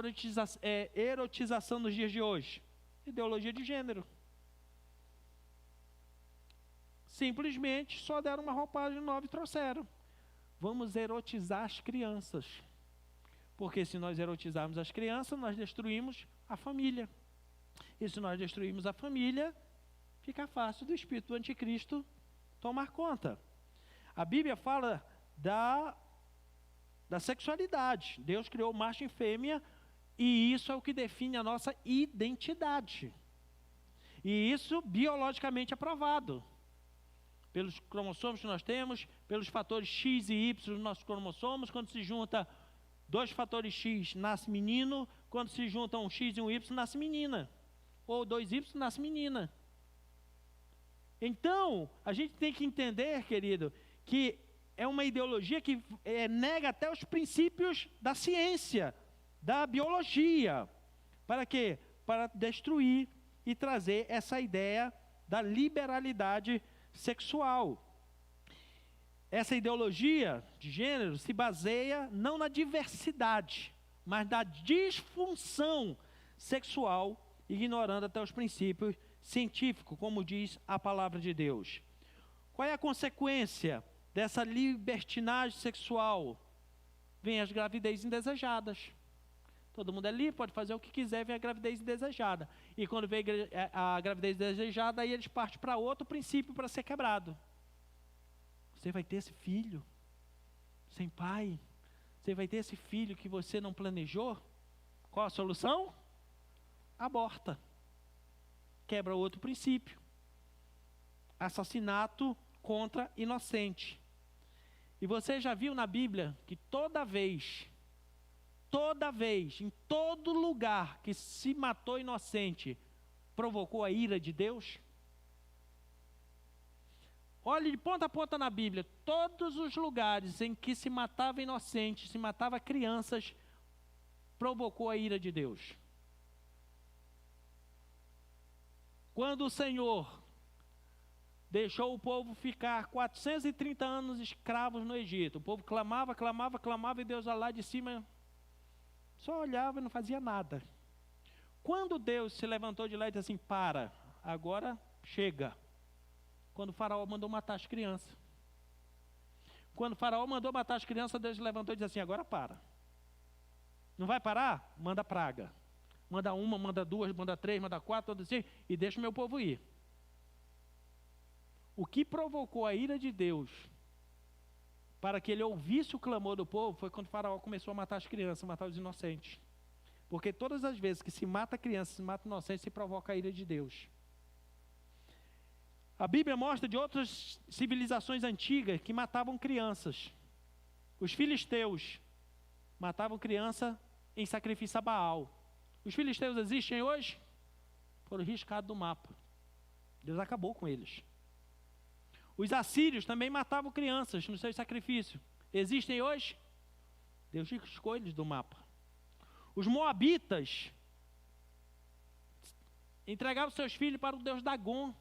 S1: erotização nos dias de hoje? Ideologia de gênero. Simplesmente só deram uma roupagem nova e trouxeram. Vamos erotizar as crianças. Porque se nós erotizarmos as crianças, nós destruímos a família. E se nós destruirmos a família, fica fácil do espírito do anticristo tomar conta. A Bíblia fala da sexualidade. Deus criou macho e fêmea, e isso é o que define a nossa identidade. E isso biologicamente é provado. Pelos cromossomos que nós temos, pelos fatores X e Y nos nossos cromossomos, quando se junta dois fatores X, nasce menino, quando se juntam um X e um Y, nasce menina. Ou dois Y, nasce menina. Então, a gente tem que entender, querido, que é uma ideologia que nega até os princípios da ciência, da biologia. Para quê? Para destruir e trazer essa ideia da liberalidade sexual. Essa ideologia de gênero se baseia não na diversidade, mas na disfunção sexual, ignorando até os princípios científicos, como diz a palavra de Deus. Qual é a consequência dessa libertinagem sexual? Vem as gravidez indesejadas. Todo mundo é livre, pode fazer o que quiser, vem a gravidez indesejada. E quando vem a gravidez desejada, aí eles partem para outro princípio para ser quebrado. Você vai ter esse filho sem pai. Você vai ter esse filho que você não planejou. Qual a solução? Aborta. Quebra outro princípio. Assassinato contra inocente. E você já viu na Bíblia que toda vez, em todo lugar que se matou inocente, provocou a ira de Deus? Olhe de ponta a ponta na Bíblia, todos os lugares em que se matava inocentes, se matava crianças, provocou a ira de Deus. Quando o Senhor deixou o povo ficar 430 anos escravos no Egito, o povo clamava, e Deus lá de cima só olhava e não fazia nada. Quando Deus se levantou de lá e disse assim, para, agora chega. Quando o faraó mandou matar as crianças. Quando o faraó mandou matar as crianças, Deus se levantou e disse assim, agora para. Não vai parar? Manda praga. Manda uma, manda duas, manda três, manda quatro, manda cinco, e deixa o meu povo ir. O que provocou a ira de Deus para que ele ouvisse o clamor do povo foi quando o faraó começou a matar as crianças, matar os inocentes. Porque todas as vezes que se mata criança, se mata inocente, se provoca a ira de Deus. A Bíblia mostra de outras civilizações antigas que matavam crianças. Os filisteus matavam criança em sacrifício a Baal. Os filisteus existem hoje? Foram riscados do mapa. Deus acabou com eles. Os assírios também matavam crianças nos seus sacrifícios. Existem hoje? Deus riscou eles do mapa. Os moabitas entregavam seus filhos para o deus Dagon.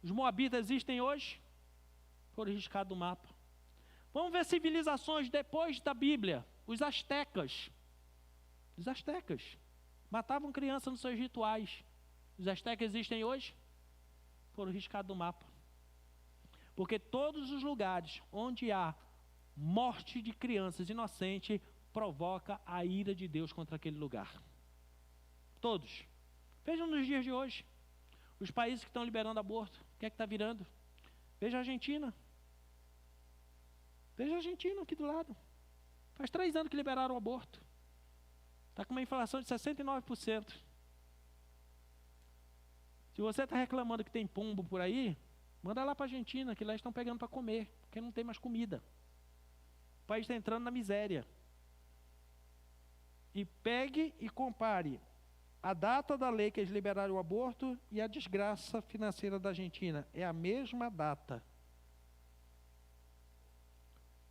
S1: Os moabitas existem hoje? Foram riscados do mapa. Vamos ver civilizações depois da Bíblia. Os astecas. Os astecas matavam crianças nos seus rituais. Os astecas existem hoje? Foram riscados do mapa. Porque todos os lugares onde há morte de crianças inocentes provoca a ira de Deus contra aquele lugar. Todos. Vejam nos dias de hoje. Os países que estão liberando aborto, o que é que está virando? Veja a Argentina. Veja a Argentina aqui do lado. Faz 3 anos que liberaram o aborto. Está com uma inflação de 69%. Se você está reclamando que tem pombo por aí, manda lá para a Argentina, que lá estão pegando para comer, porque não tem mais comida. O país está entrando na miséria. E pegue e compare a data da lei que eles liberaram o aborto e a desgraça financeira da Argentina. É a mesma data.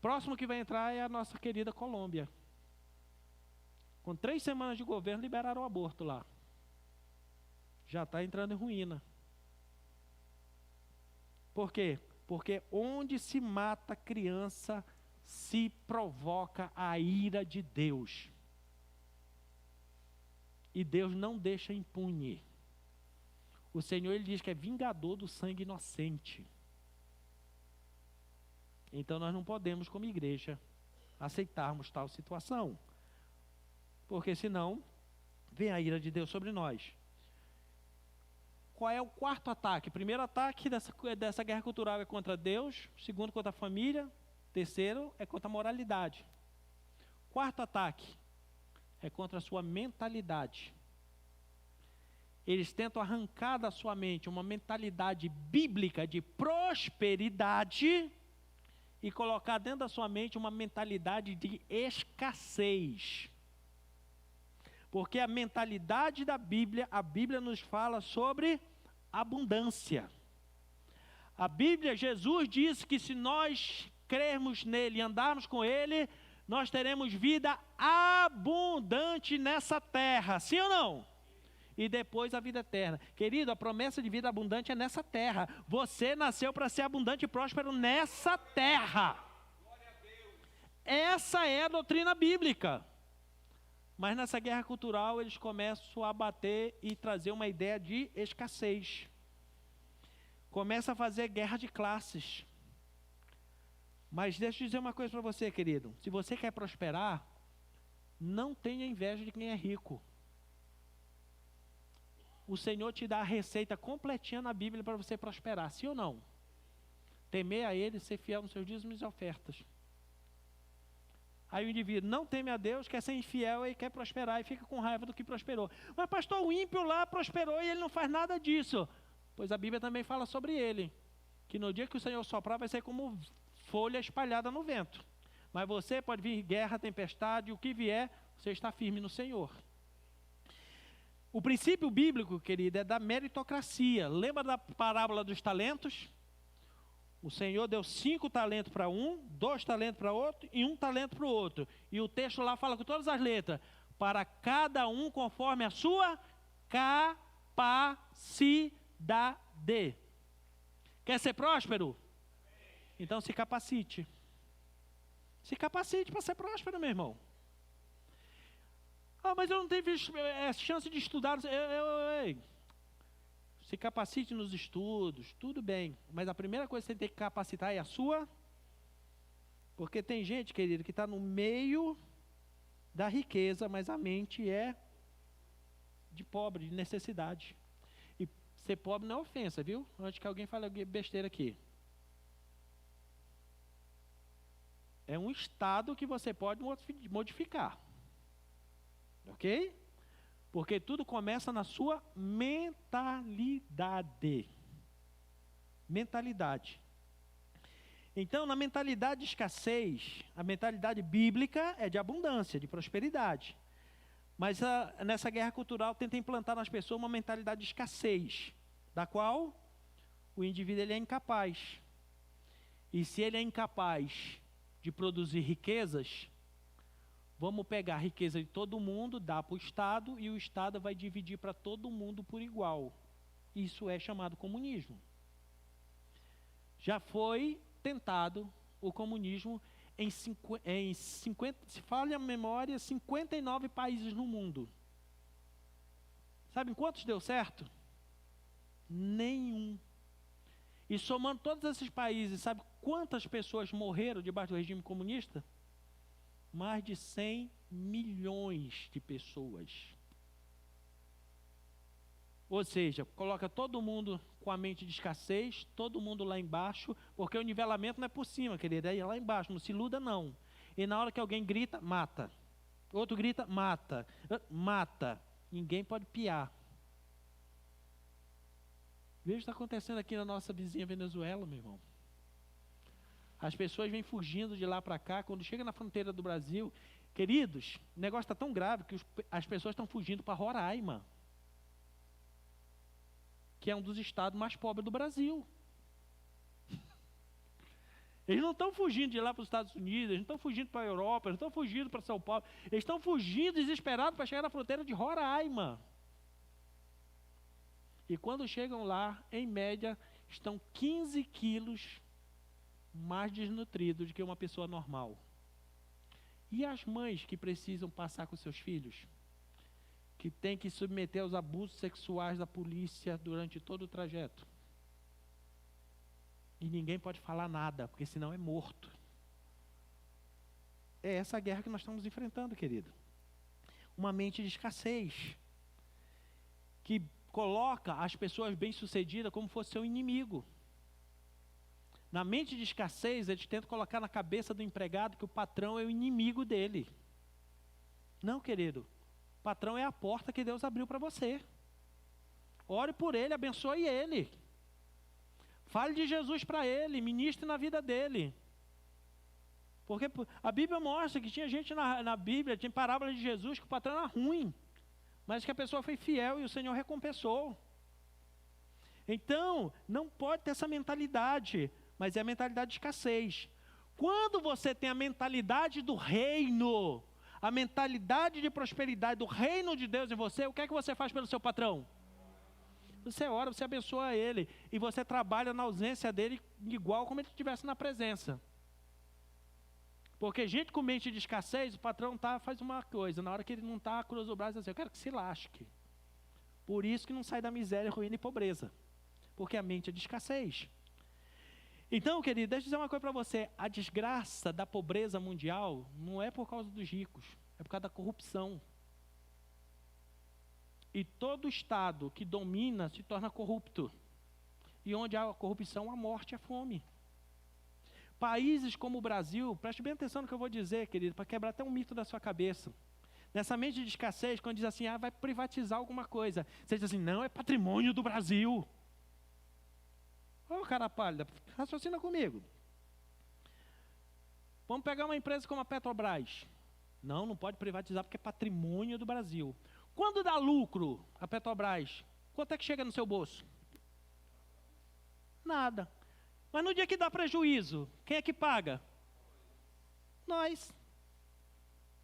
S1: Próximo que vai entrar é a nossa querida Colômbia. Com 3 semanas de governo, liberaram o aborto lá. Já está entrando em ruína. Por quê? Porque onde se mata criança, se provoca a ira de Deus. E Deus não deixa impune. O Senhor, Ele diz que é vingador do sangue inocente. Então nós não podemos, como igreja, aceitarmos tal situação. Porque senão, vem a ira de Deus sobre nós. Qual é o quarto ataque? O primeiro ataque dessa guerra cultural é contra Deus. O segundo, contra a família. O terceiro é contra a moralidade. Quarto ataque é contra a sua mentalidade. Eles tentam arrancar da sua mente uma mentalidade bíblica de prosperidade e colocar dentro da sua mente uma mentalidade de escassez. Porque a mentalidade da Bíblia, a Bíblia nos fala sobre abundância. A Bíblia, Jesus disse que se nós crermos nele e andarmos com ele, nós teremos vida abundante nessa terra, sim ou não? E depois a vida eterna. Querido, a promessa de vida abundante é nessa terra. Você nasceu para ser abundante e próspero nessa terra. Essa é a doutrina bíblica. Mas nessa guerra cultural eles começam a bater e trazer uma ideia de escassez. Começa a fazer guerra de classes. Mas deixa eu dizer uma coisa para você, querido. Se você quer prosperar, não tenha inveja de quem é rico. O Senhor te dá a receita completinha na Bíblia para você prosperar, sim ou não? Temer a Ele, ser fiel nos seus dízimos e ofertas. Aí o indivíduo não teme a Deus, quer ser infiel e quer prosperar e fica com raiva do que prosperou. Mas pastor, o ímpio lá prosperou e ele não faz nada disso. Pois a Bíblia também fala sobre ele. Que no dia que o Senhor soprar vai ser como folha espalhada no vento. Mas você pode vir guerra, tempestade, o que vier, você está firme no Senhor. O princípio bíblico, querido, é da meritocracia. Lembra da parábola dos talentos? O Senhor deu 5 talentos para um, 2 talentos para outro e 1 talento para o outro. E o texto lá fala com todas as letras. Para cada um conforme a sua capacidade. Quer ser próspero? Então se capacite. Se capacite para ser próspero, meu irmão. Ah, mas eu não tive chance de estudar. Se capacite nos estudos, tudo bem. Mas a primeira coisa que você tem que capacitar é a sua. Porque tem gente, querido, que está no meio da riqueza, mas a mente é de pobre, de necessidade. E ser pobre não é ofensa, viu? Antes que alguém fale besteira aqui. É um estado que você pode modificar. Ok? Porque tudo começa na sua mentalidade. Mentalidade. Então, na mentalidade de escassez, a mentalidade bíblica é de abundância, de prosperidade. Mas nessa guerra cultural tenta implantar nas pessoas uma mentalidade de escassez, da qual o indivíduo ele é incapaz. E se ele é incapaz de produzir riquezas, vamos pegar a riqueza de todo mundo, dar para o Estado, e o Estado vai dividir para todo mundo por igual. Isso é chamado comunismo. Já foi tentado o comunismo em 50, se falha a memória, 59 países no mundo. Sabe quantos deu certo? Nenhum. E somando todos esses países, sabe quantas pessoas morreram debaixo do regime comunista? Mais de 100 milhões de pessoas. Ou seja, coloca todo mundo com a mente de escassez, todo mundo lá embaixo, porque o nivelamento não é por cima, querido, é lá embaixo, não se iluda não. E na hora que alguém grita, mata. Outro grita, mata. Mata. Ninguém pode piar. Veja o que está acontecendo aqui na nossa vizinha Venezuela, meu irmão. As pessoas vêm fugindo de lá para cá, quando chega na fronteira do Brasil, queridos, o negócio está tão grave que as pessoas estão fugindo para Roraima, que é um dos estados mais pobres do Brasil. Eles não estão fugindo de lá para os Estados Unidos, eles não estão fugindo para a Europa, eles não estão fugindo para São Paulo, eles estão fugindo desesperados para chegar na fronteira de Roraima. E quando chegam lá, em média, estão 15 quilos mais desnutridos do que uma pessoa normal. E as mães que precisam passar com seus filhos? Que têm que submeter aos abusos sexuais da polícia durante todo o trajeto. E ninguém pode falar nada, porque senão é morto. É essa guerra que nós estamos enfrentando, querido. Uma mente de escassez, que coloca as pessoas bem-sucedidas como fosse seu inimigo. Na mente de escassez, eles tentam colocar na cabeça do empregado que o patrão é o inimigo dele. Não, querido. O patrão é a porta que Deus abriu para você. Ore por ele, abençoe ele. Fale de Jesus para ele, ministre na vida dele. Porque a Bíblia mostra que tinha gente na Bíblia, tinha parábola de Jesus, que o patrão era ruim, mas que a pessoa foi fiel e o Senhor recompensou. Então, não pode ter essa mentalidade, mas é a mentalidade de escassez. Quando você tem a mentalidade do reino, a mentalidade de prosperidade do reino de Deus em você, o que é que você faz pelo seu patrão? Você ora, você abençoa ele, e você trabalha na ausência dele igual como ele estivesse na presença. Porque gente com mente de escassez, o patrão faz uma coisa, na hora que ele não está, cruza o braço e diz assim, eu quero que se lasque. Por isso que não sai da miséria, ruína e pobreza. porque a mente é de escassez. Então, querido, deixa eu dizer uma coisa para você. A desgraça da pobreza mundial não é por causa dos ricos, é por causa da corrupção. E todo Estado que domina se torna corrupto. E onde há corrupção, há morte, há fome. Países como o Brasil, preste bem atenção no que eu vou dizer, querido, para quebrar até um mito da sua cabeça. Nessa mente de escassez, quando diz assim, vai privatizar alguma coisa. Você diz assim, não, é patrimônio do Brasil. Ô, cara pálida, raciocina comigo. Vamos pegar uma empresa como a Petrobras. Não pode privatizar porque é patrimônio do Brasil. Quando dá lucro a Petrobras, quanto é que chega no seu bolso? Nada. Mas no dia que dá prejuízo, quem é que paga? Nós.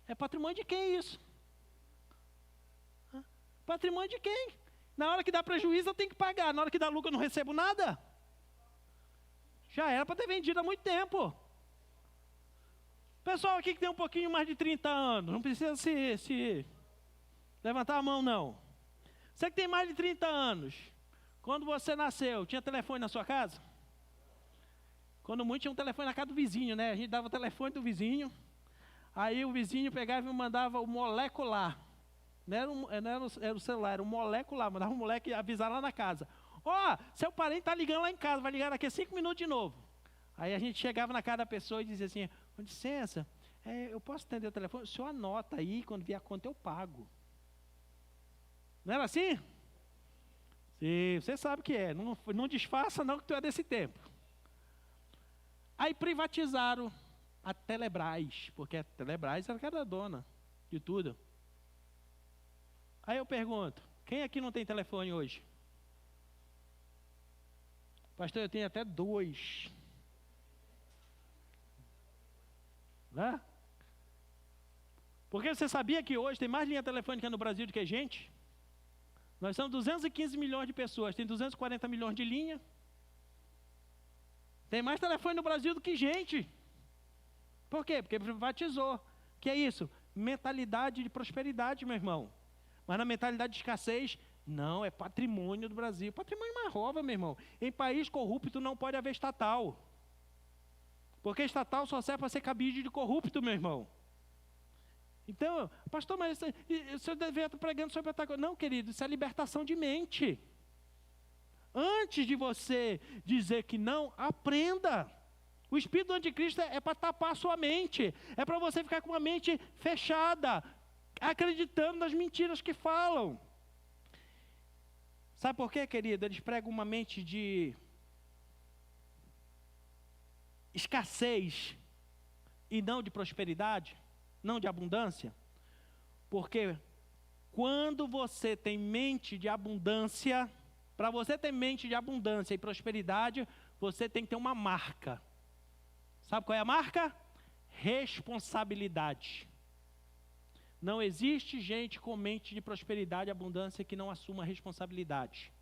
S1: É patrimônio de quem isso? Patrimônio de quem? Na hora que dá prejuízo eu tenho que pagar, na hora que dá lucro eu não recebo nada. Já era para ter vendido há muito tempo. Pessoal aqui que tem um pouquinho mais de 30 anos, não precisa se levantar a mão não. Você que tem mais de 30 anos, quando você nasceu, tinha telefone na sua casa? Quando muito tinha um telefone na casa do vizinho, né? A gente dava o telefone do vizinho, aí o vizinho pegava e mandava o molecular. Não era o celular, era o molecular, mandava o moleque avisar lá na casa. Seu parente está ligando lá em casa, vai ligar daqui a 5 minutos de novo. Aí a gente chegava na casa da pessoa e dizia assim, com licença, eu posso atender o telefone? O senhor anota aí, quando vier a conta eu pago. Não era assim? Sim, você sabe que é, não disfarça não que tu é desse tempo. Aí privatizaram a Telebrás, porque a Telebrás era que era a dona de tudo. Aí eu pergunto, quem aqui não tem telefone hoje? Pastor, eu tenho até 2. Né? Porque você sabia que hoje tem mais linha telefônica no Brasil do que gente? Nós somos 215 milhões de pessoas, tem 240 milhões de linha. Tem mais telefone no Brasil do que gente. Por quê? Porque privatizou. Que é isso? Mentalidade de prosperidade, meu irmão. Mas na mentalidade de escassez, não, é patrimônio do Brasil. Patrimônio mais rouba, meu irmão. Em país corrupto não pode haver estatal. Porque estatal só serve para ser cabide de corrupto, meu irmão. Então, pastor, mas o senhor deveria estar pregando sobre outra coisa. Não, querido, isso é libertação de mente. Antes de você dizer que não, aprenda. O espírito do anticristo é para tapar a sua mente. É para você ficar com a mente fechada, acreditando nas mentiras que falam. Sabe por quê, querido? Eles pregam uma mente de escassez e não de prosperidade, não de abundância. Porque quando você tem mente de abundância, para você ter mente de abundância e prosperidade, você tem que ter uma marca. Sabe qual é a marca? Responsabilidade. Não existe gente com mente de prosperidade e abundância que não assuma responsabilidade.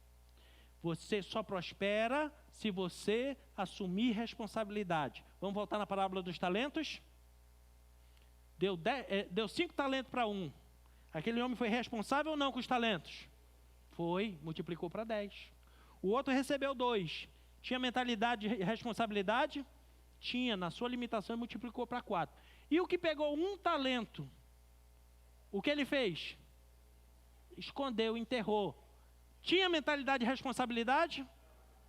S1: Você só prospera se você assumir responsabilidade. Vamos voltar na parábola dos talentos? Deu 5 talentos para um. Aquele homem foi responsável ou não com os talentos? Foi, multiplicou para 10. O outro recebeu 2. Tinha mentalidade de responsabilidade? Tinha, na sua limitação, multiplicou para 4. E o que pegou 1 talento? O que ele fez? Escondeu, enterrou. Tinha mentalidade de responsabilidade?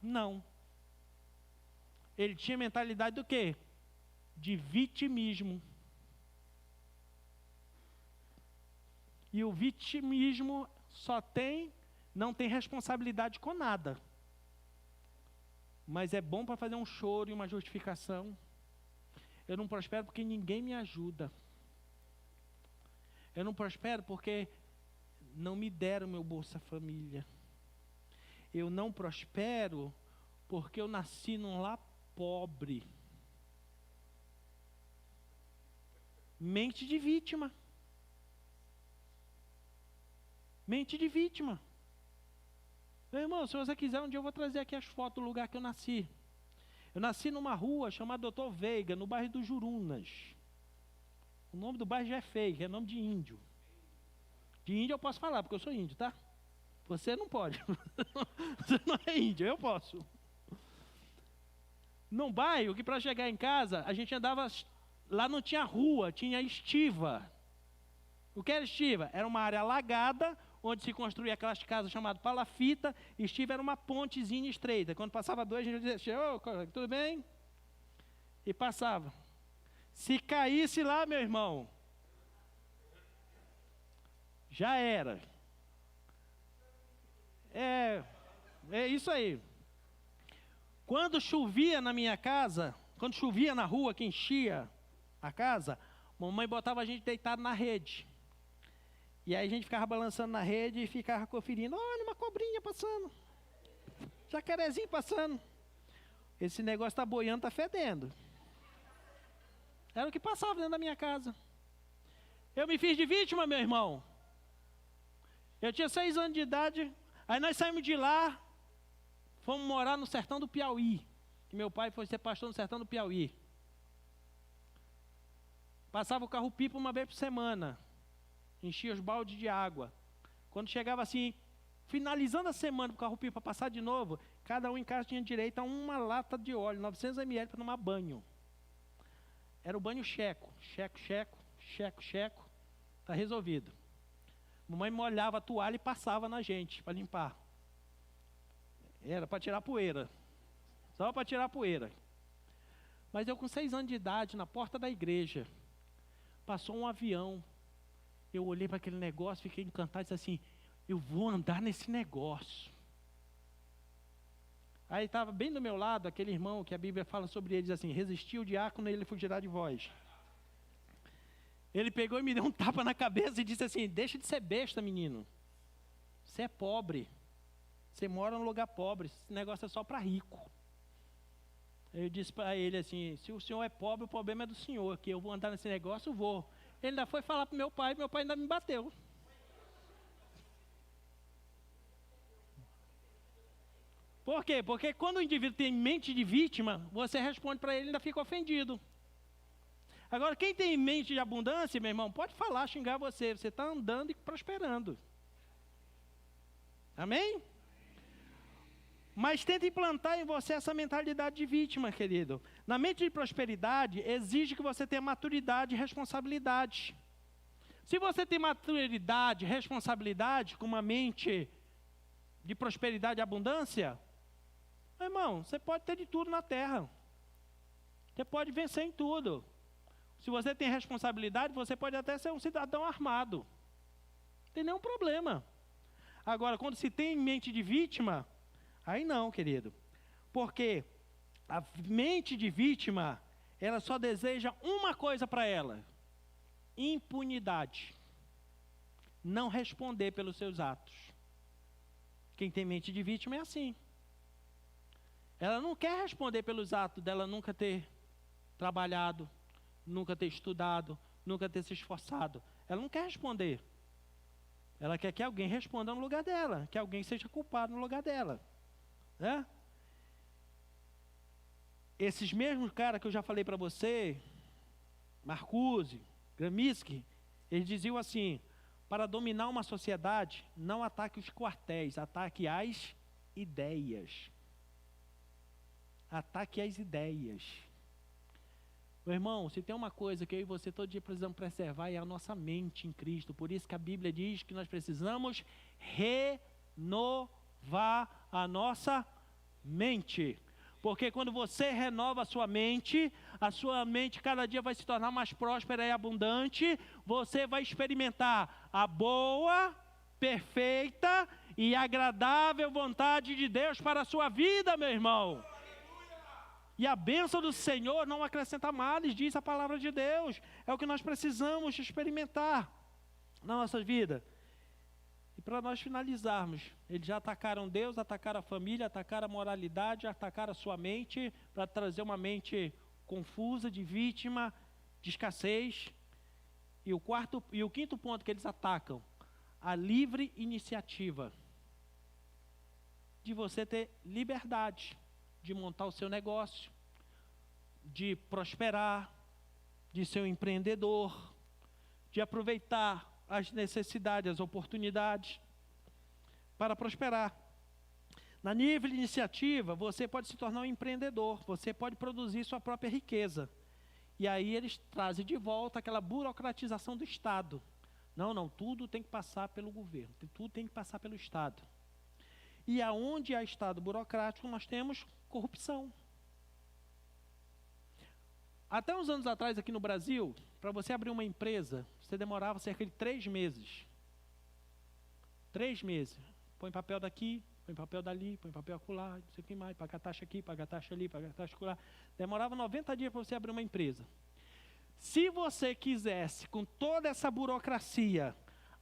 S1: Não. Ele tinha mentalidade do quê? De vitimismo. E o vitimismo não tem responsabilidade com nada. Mas é bom para fazer um choro e uma justificação. Eu não prospero porque ninguém me ajuda. Eu não prospero porque não me deram meu Bolsa Família. Eu não prospero porque eu nasci num lar pobre. Mente de vítima. Mente de vítima. Meu irmão, se você quiser, um dia eu vou trazer aqui as fotos do lugar que eu nasci. Eu nasci numa rua chamada Doutor Veiga, no bairro dos Jurunas. O nome do bairro já é feio, é nome de índio. De índio eu posso falar, porque eu sou índio, tá? Você não pode. Você não é índio, eu posso. Num bairro que para chegar em casa, a gente andava... Lá não tinha rua, tinha estiva. O que era estiva? Era uma área alagada, onde se construía aquelas casas chamadas palafita. Estiva era uma pontezinha estreita. Quando passava dois, a gente dizia, ô, tudo bem? E passava. Se caísse lá, meu irmão, já era. É isso aí. Quando chovia na minha casa, quando chovia na rua, que enchia a casa, mamãe botava a gente deitado na rede. E aí a gente ficava balançando na rede e ficava conferindo. Olha, uma cobrinha passando. Jacarezinho passando. Esse negócio está boiando, está fedendo. Era o que passava dentro da minha casa. Eu me fiz de vítima, meu irmão. Eu tinha 6 anos de idade. Aí nós saímos de lá. Fomos morar no sertão do Piauí. Que meu pai foi ser pastor no sertão do Piauí. Passava o carro-pipa uma vez por semana. Enchia os baldes de água. Quando chegava assim, finalizando a semana, o carro-pipa passar de novo, cada um em casa tinha direito a uma lata de óleo, 900 ml para tomar banho. Era o banho checo. Checo, checo, checo, checo. Está resolvido. Mamãe molhava a toalha e passava na gente para limpar. Era para tirar poeira. Só para tirar poeira. Mas eu com 6 anos de idade, na porta da igreja, passou um avião. Eu olhei para aquele negócio, fiquei encantado e disse assim, eu vou andar nesse negócio. Aí estava bem do meu lado aquele irmão que a Bíblia fala sobre ele, diz assim, resistiu o diácono e ele fugirá de vós. Ele pegou e me deu um tapa na cabeça e disse assim, deixa de ser besta, menino. Você é pobre. Você mora num lugar pobre, esse negócio é só para rico. Eu disse para ele assim, se o senhor é pobre, o problema é do senhor, que eu vou andar nesse negócio, eu vou. Ele ainda foi falar para meu pai ainda me bateu. Por quê? Porque quando o indivíduo tem mente de vítima, você responde para ele e ainda fica ofendido. Agora, quem tem mente de abundância, meu irmão, pode falar, xingar você está andando e prosperando. Amém? Mas tenta implantar em você essa mentalidade de vítima, querido. Na mente de prosperidade, exige que você tenha maturidade e responsabilidade. Se você tem maturidade e responsabilidade, com uma mente de prosperidade e abundância, meu irmão, você pode ter de tudo na terra. Você pode vencer em tudo. Se você tem responsabilidade, você pode até ser um cidadão armado. Não tem nenhum problema. Agora, quando se tem mente de vítima, aí não, querido. Porque a mente de vítima, ela só deseja uma coisa para ela: impunidade. Não responder pelos seus atos. Quem tem mente de vítima é assim. Ela não quer responder pelos atos dela nunca ter trabalhado, nunca ter estudado, nunca ter se esforçado. Ela não quer responder. Ela quer que alguém responda no lugar dela, que alguém seja culpado no lugar dela. Né? Esses mesmos caras que eu já falei para você, Marcuse, Gramsci, eles diziam assim, para dominar uma sociedade, não ataque os quartéis, ataque as ideias. Ataque as ideias. Meu irmão, se tem uma coisa que eu e você todo dia precisamos preservar é a nossa mente em Cristo. Por isso que a Bíblia diz que nós precisamos renovar a nossa mente. Porque quando você renova a sua mente cada dia vai se tornar mais próspera e abundante. Você vai experimentar a boa, perfeita e agradável vontade de Deus para a sua vida, meu irmão. E a bênção do Senhor não acrescenta males, diz a palavra de Deus. É o que nós precisamos experimentar na nossa vida. E para nós finalizarmos, eles já atacaram Deus, atacaram a família, atacaram a moralidade, atacaram a sua mente, para trazer uma mente confusa, de vítima, de escassez. E o quinto ponto que eles atacam, a livre iniciativa. De você ter liberdade de montar o seu negócio, de prosperar, de ser um empreendedor, de aproveitar as necessidades, as oportunidades. para prosperar. Na nível de iniciativa, você pode se tornar um empreendedor, você pode produzir sua própria riqueza. E aí eles trazem de volta aquela burocratização do Estado. Não, tudo tem que passar pelo governo, tudo tem que passar pelo Estado. E aonde há Estado burocrático, nós temos corrupção. Até uns anos atrás, aqui no Brasil, para você abrir uma empresa, você demorava cerca de 3 meses. 3 meses. Põe papel daqui, põe papel dali, põe papel acolá, não sei o que mais, paga taxa aqui, paga taxa ali, paga taxa acolá. Demorava 90 dias para você abrir uma empresa. Se você quisesse, com toda essa burocracia,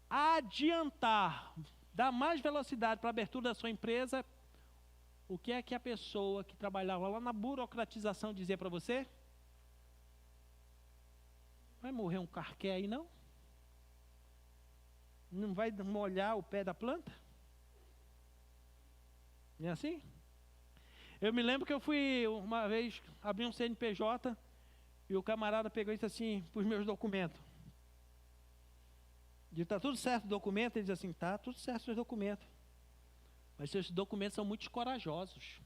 S1: adiantar, dar mais velocidade para a abertura da sua empresa, o que é que a pessoa que trabalhava lá na burocratização dizia para você? Vai morrer um carqué aí, não? Não vai molhar o pé da planta? Não é assim? Eu me lembro que eu fui uma vez abrir um CNPJ e o camarada pegou e disse assim para os meus documentos. Disse, está tudo certo o documento? Ele diz assim, está tudo certo os seus documentos. Mas seus documentos são muito corajosos.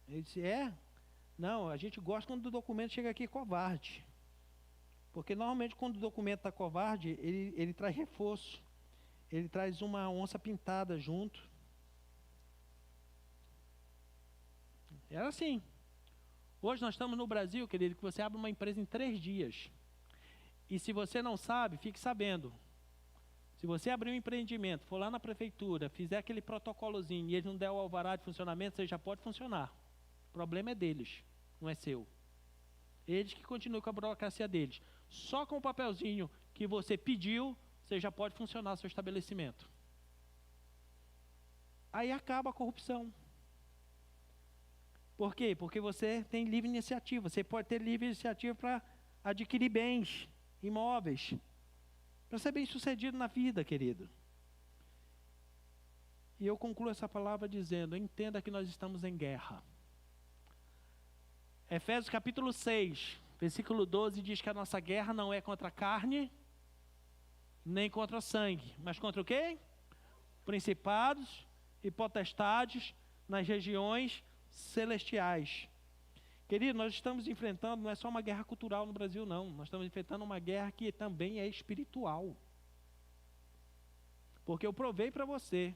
S1: Ele disse, Não, a gente gosta quando o documento chega aqui covarde. Porque normalmente quando o documento está covarde, ele traz reforço. Ele traz uma onça pintada junto. Era assim. Hoje nós estamos no Brasil, querido, que você abre uma empresa em 3 dias. E se você não sabe, fique sabendo. Se você abrir um empreendimento, for lá na prefeitura, fizer aquele protocolozinho e ele não der o alvará de funcionamento, você já pode funcionar. O problema é deles, não é seu. Eles que continuam com a burocracia deles. Só com o papelzinho que você pediu, você já pode funcionar seu estabelecimento. Aí acaba a corrupção. Por quê? Porque você tem livre iniciativa. Você pode ter livre iniciativa para adquirir bens, imóveis, para ser bem sucedido na vida, querido. E eu concluo essa palavra dizendo, entenda que nós estamos em guerra. Efésios capítulo 6, versículo 12 diz que a nossa guerra não é contra a carne, nem contra o sangue, mas contra o quê? Principados e potestades nas regiões celestiais. Querido, nós estamos enfrentando, não é só uma guerra cultural no Brasil, não. Nós estamos enfrentando uma guerra que também é espiritual. Porque eu provei para você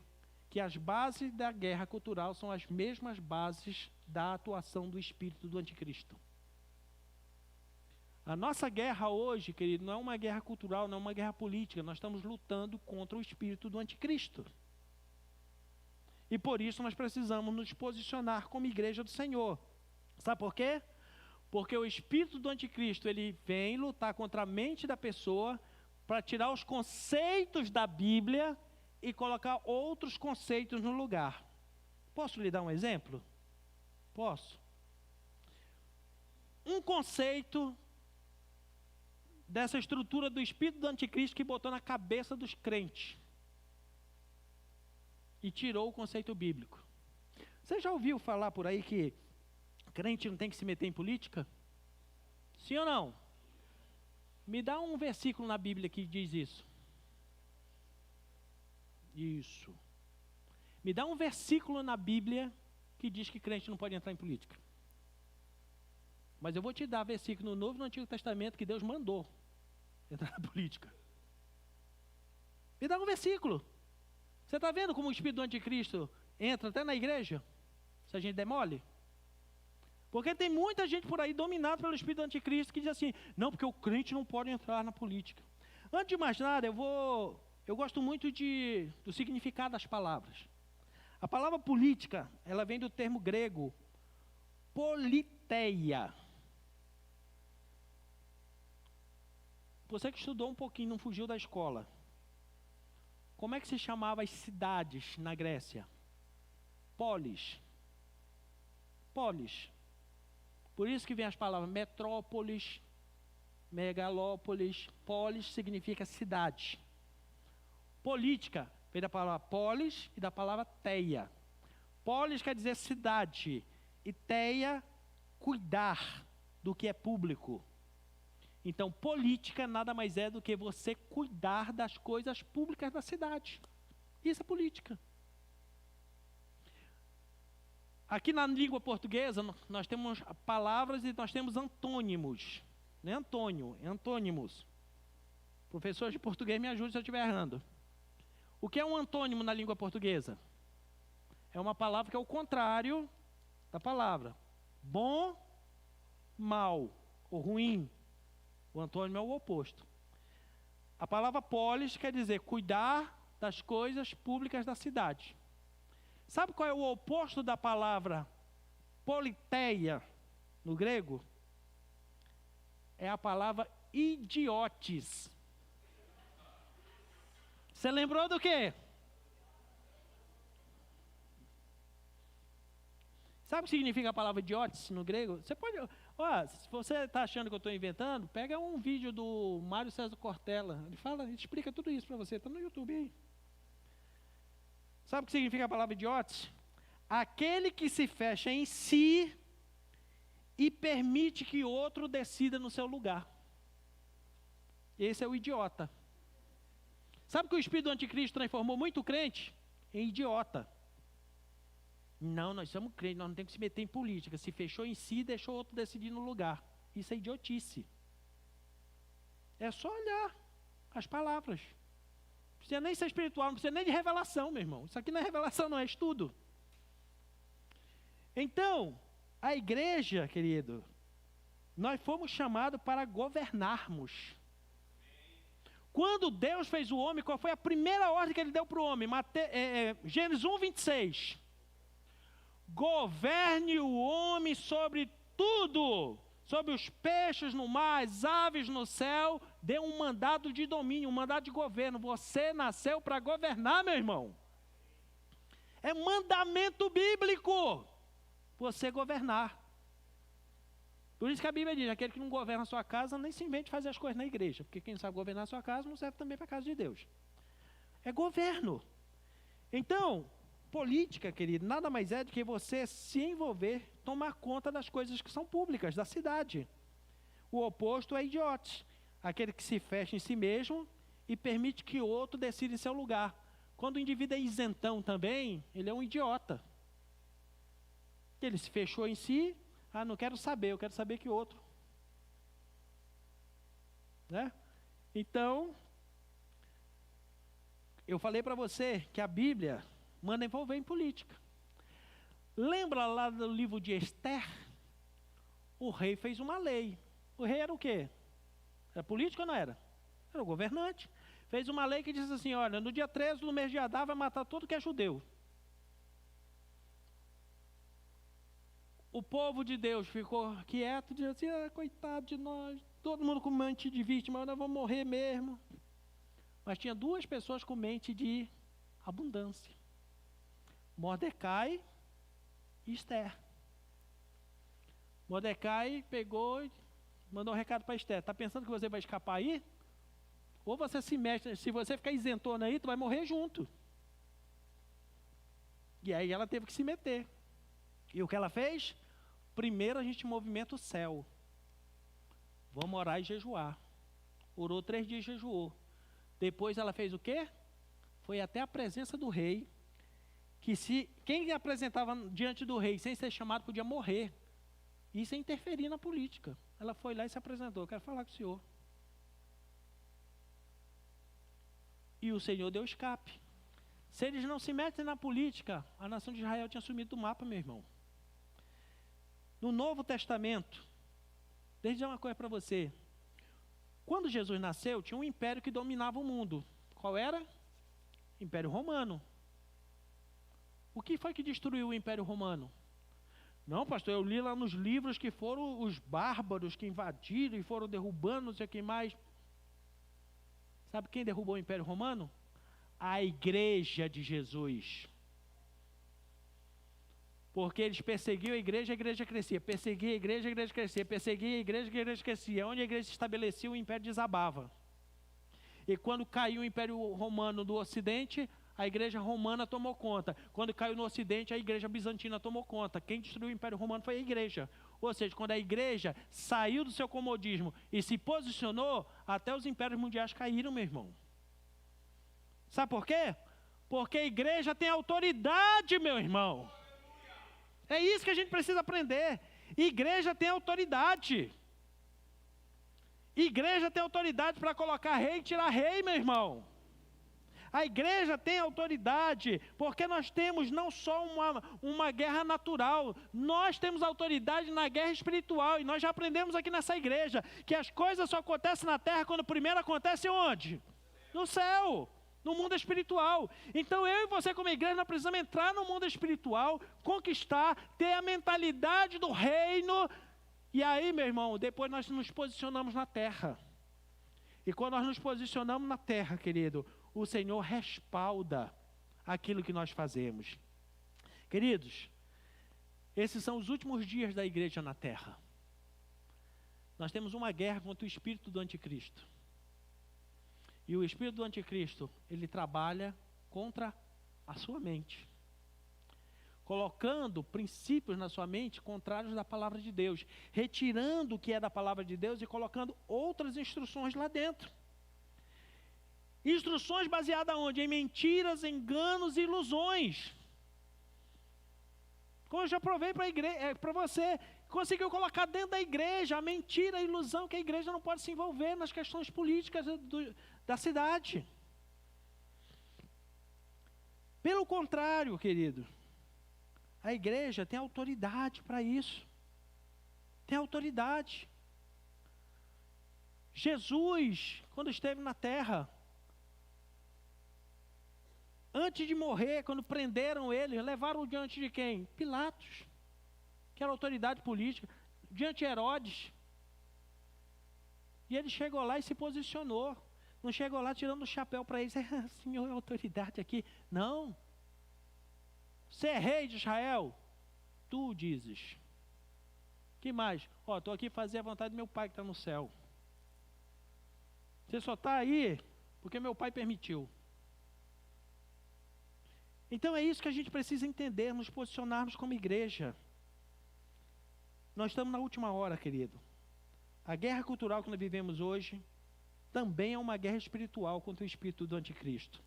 S1: que as bases da guerra cultural são as mesmas bases da atuação do espírito do anticristo. A nossa guerra hoje, querido, não é uma guerra cultural, não é uma guerra política. Nós estamos lutando contra o espírito do anticristo. E por isso nós precisamos nos posicionar como igreja do Senhor. Sabe por quê? Porque o espírito do anticristo, ele vem lutar contra a mente da pessoa para tirar os conceitos da Bíblia e colocar outros conceitos no lugar. Posso lhe dar um exemplo? Posso. Um conceito dessa estrutura do espírito do anticristo que botou na cabeça dos crentes e tirou o conceito bíblico. Você já ouviu falar por aí que crente não tem que se meter em política? Sim ou não? Me dá um versículo na Bíblia que diz isso. Isso. Me dá um versículo na Bíblia que diz que crente não pode entrar em política. Mas eu vou te dar versículo no Novo e no Antigo Testamento que Deus mandou entrar na política. Me dá um versículo. Você está vendo como o espírito do anticristo entra até na igreja? Se a gente demole? Porque tem muita gente por aí dominada pelo espírito do anticristo que diz assim, não, porque o crente não pode entrar na política. Antes de mais nada, eu gosto muito do significado das palavras. A palavra política, ela vem do termo grego, politeia. Você que estudou um pouquinho, não fugiu da escola. Como é que se chamava as cidades na Grécia? Polis. Polis. Por isso que vem as palavras metrópolis, megalópolis. Polis significa cidade. Política vem da palavra polis e da palavra teia. Polis quer dizer cidade e teia, cuidar do que é público. Então, política nada mais é do que você cuidar das coisas públicas da cidade. Isso é política. Aqui na língua portuguesa, nós temos palavras e nós temos antônimos. Não é antônio, é antônimos. Professor de português, me ajude se eu estiver errando. O que é um antônimo na língua portuguesa? É uma palavra que é o contrário da palavra. Bom, mal ou ruim. O antônimo é o oposto. A palavra polis quer dizer cuidar das coisas públicas da cidade. Sabe qual é o oposto da palavra politeia no grego? É a palavra idiotes. Você lembrou do quê? Sabe o que significa a palavra idiotes no grego? Você pode... se você está achando que eu estou inventando, pega um vídeo do Mário César Cortella. Ele explica tudo isso para você. Está no YouTube aí. Sabe o que significa a palavra idiotes? Aquele que se fecha em si e permite que outro decida no seu lugar. Esse é o idiota. Sabe que o espírito do anticristo transformou muito crente em idiota? Não, nós somos crentes, nós não temos que se meter em política. Se fechou em si, deixou outro decidir no lugar. Isso é idiotice. É só olhar as palavras. Não precisa nem ser espiritual, não precisa nem de revelação, meu irmão. Isso aqui não é revelação, não é estudo. Então, a igreja, querido, nós fomos chamados para governarmos. Quando Deus fez o homem, qual foi a primeira ordem que ele deu para o homem? Gênesis 1, 26. Governe o homem sobre tudo, sobre os peixes no mar, as aves no céu. Dê um mandado de domínio, um mandado de governo. Você nasceu para governar, meu irmão. É mandamento bíblico você governar. Por isso que a Bíblia diz, aquele que não governa a sua casa, nem se invente fazer as coisas na igreja. Porque quem sabe governar a sua casa, não serve também para a casa de Deus. É governo. Então, política, querido, nada mais é do que você se envolver, tomar conta das coisas que são públicas, da cidade. O oposto é idiote. Aquele que se fecha em si mesmo e permite que o outro decida em seu lugar. Quando o indivíduo é isentão também, ele é um idiota. Ele se fechou em si, não quero saber, eu quero saber que outro. Né? Então, eu falei para você que a Bíblia manda envolver em política. Lembra lá do livro de Esther? O rei fez uma lei. O rei era o quê? Era político ou não era? Era o governante. Fez uma lei que diz assim, olha, no dia 13 do mês de Adar vai matar todo que é judeu. O povo de Deus ficou quieto, dizendo assim, coitado de nós, todo mundo com mente de vítima, nós vamos morrer mesmo. Mas tinha duas pessoas com mente de abundância. Mordecai e Esther. Mordecai pegou e mandou um recado para Esther. Está pensando que você vai escapar aí? Ou você se mexe, se você ficar isentona aí, tu vai morrer junto. E aí ela teve que se meter. E o que ela fez? Primeiro a gente movimenta o céu. Vamos orar e jejuar. Orou 3 dias e jejuou. Depois ela fez o quê? Foi até a presença do rei. Que se quem apresentava diante do rei sem ser chamado podia morrer. Isso é interferir na política. Ela foi lá e se apresentou. Eu quero falar com o senhor. E o Senhor deu escape. Se eles não se metem na política, a nação de Israel tinha sumido do mapa, meu irmão. No Novo Testamento, deixa eu dizer uma coisa para você. Quando Jesus nasceu, tinha um império que dominava o mundo. Qual era? Império Romano. O que foi que destruiu o Império Romano? Não, pastor, eu li lá nos livros que foram os bárbaros que invadiram e foram derrubando, não sei o que mais. Sabe quem derrubou o Império Romano? A igreja de Jesus. Porque eles perseguiam a igreja crescia. Perseguia a igreja crescia. Perseguia a igreja crescia. Onde a igreja se estabelecia, o império desabava. E quando caiu o Império Romano do Ocidente, a igreja romana tomou conta. Quando caiu no Ocidente, a igreja bizantina tomou conta. Quem destruiu o Império Romano foi a igreja. Ou seja, quando a igreja saiu do seu comodismo e se posicionou, até os impérios mundiais caíram, meu irmão. Sabe por quê? Porque a igreja tem autoridade, meu irmão. É isso que a gente precisa aprender. Igreja tem autoridade. Igreja tem autoridade para colocar rei e tirar rei, meu irmão. A igreja tem autoridade, porque nós temos não só uma guerra natural, nós temos autoridade na guerra espiritual, e nós já aprendemos aqui nessa igreja, que as coisas só acontecem na terra quando primeiro acontece onde? No céu, no mundo espiritual. Então eu e você como igreja, nós precisamos entrar no mundo espiritual, conquistar, ter a mentalidade do reino, e aí, meu irmão, depois nós nos posicionamos na terra. E quando nós nos posicionamos na terra, querido, o Senhor respalda aquilo que nós fazemos. Queridos, esses são os últimos dias da igreja na terra. Nós temos uma guerra contra o espírito do anticristo. E o espírito do anticristo, ele trabalha contra a sua mente, colocando princípios na sua mente contrários da palavra de Deus, retirando o que é da palavra de Deus e colocando outras instruções lá dentro. Instruções baseadas onde? Em mentiras, enganos e ilusões. Como eu já provei para você, conseguiu colocar dentro da igreja a mentira, a ilusão que a igreja não pode se envolver nas questões políticas da cidade. Pelo contrário, querido, a igreja tem autoridade para isso. Tem autoridade. Jesus, quando esteve na terra, antes de morrer, quando prenderam ele, levaram diante de quem? Pilatos, que era autoridade política, diante de Herodes. E ele chegou lá e se posicionou. Não chegou lá tirando o chapéu para eles, Senhor, é autoridade aqui. Não. Você é rei de Israel? Tu dizes. Que mais? Estou aqui para fazer a vontade do meu pai que está no céu. Você só está aí porque meu pai permitiu. Então é isso que a gente precisa entender, nos posicionarmos como igreja. Nós estamos na última hora, querido. A guerra cultural que nós vivemos hoje também é uma guerra espiritual contra o espírito do anticristo.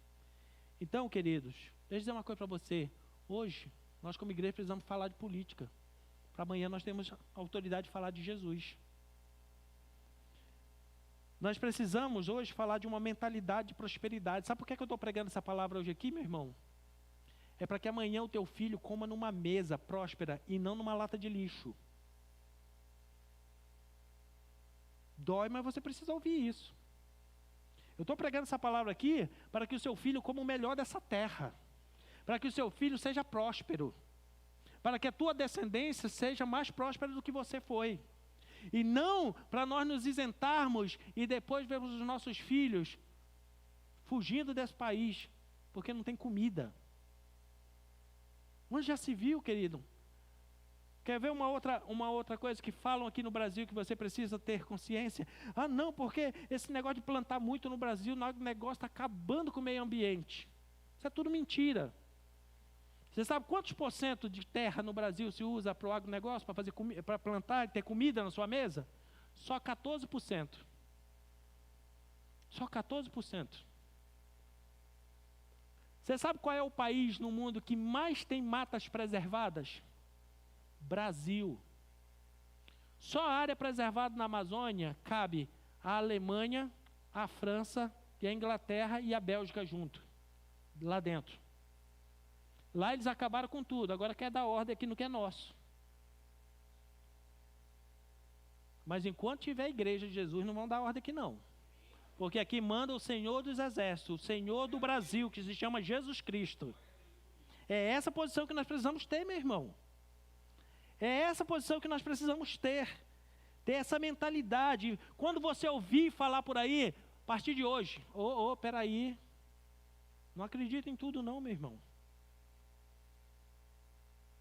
S1: Então, queridos, deixa eu dizer uma coisa para você. Hoje, nós como igreja precisamos falar de política. Para amanhã nós temos a autoridade de falar de Jesus. Nós precisamos hoje falar de uma mentalidade de prosperidade. Sabe por que eu estou pregando essa palavra hoje aqui, meu irmão? É para que amanhã o teu filho coma numa mesa próspera e não numa lata de lixo. Dói, mas você precisa ouvir isso. Eu estou pregando essa palavra aqui para que o seu filho coma o melhor dessa terra. Para que o seu filho seja próspero. Para que a tua descendência seja mais próspera do que você foi. E não para nós nos isentarmos e depois vermos os nossos filhos fugindo desse país, porque não tem comida. Onde já se viu, querido? Quer ver uma outra coisa que falam aqui no Brasil que você precisa ter consciência? Ah, não, porque esse negócio de plantar muito no Brasil, o negócio está acabando com o meio ambiente. Isso é tudo mentira. Você sabe quantos % de terra no Brasil se usa para o agronegócio, para plantar e ter comida na sua mesa? Só 14%. Só 14%. Você sabe qual é o país no mundo que mais tem matas preservadas? Brasil. Só a área preservada na Amazônia cabe a Alemanha, a França, e a Inglaterra e a Bélgica junto, lá dentro. Lá eles acabaram com tudo, agora quer dar ordem aqui no que é nosso. Mas enquanto tiver a igreja de Jesus, não vão dar ordem aqui não. Porque aqui manda o Senhor dos Exércitos, o Senhor do Brasil, que se chama Jesus Cristo. É essa posição que nós precisamos ter, meu irmão. É essa posição que nós precisamos ter. Ter essa mentalidade. Quando você ouvir falar por aí, a partir de hoje, peraí, não acredita em tudo não, meu irmão.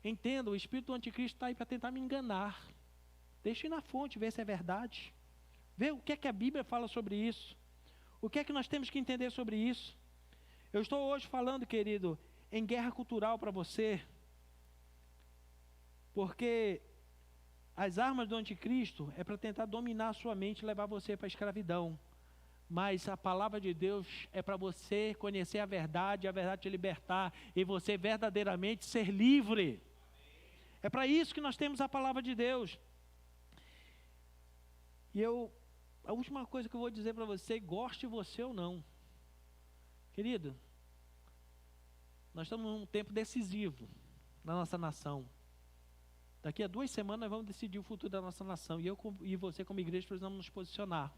S1: Entenda, o espírito do anticristo está aí para tentar me enganar. Deixa eu ir na fonte, ver se é verdade. Vê o que é que a Bíblia fala sobre isso. O que é que nós temos que entender sobre isso? Eu estou hoje falando, querido, em guerra cultural para você, porque as armas do anticristo é para tentar dominar a sua mente e levar você para a escravidão. Mas a palavra de Deus é para você conhecer a verdade te libertar e você verdadeiramente ser livre. É para isso que nós temos a palavra de Deus. E a última coisa que eu vou dizer para você, goste você ou não. Querido, nós estamos num tempo decisivo na nossa nação. Daqui a 2 semanas nós vamos decidir o futuro da nossa nação. E eu e você como igreja precisamos nos posicionar.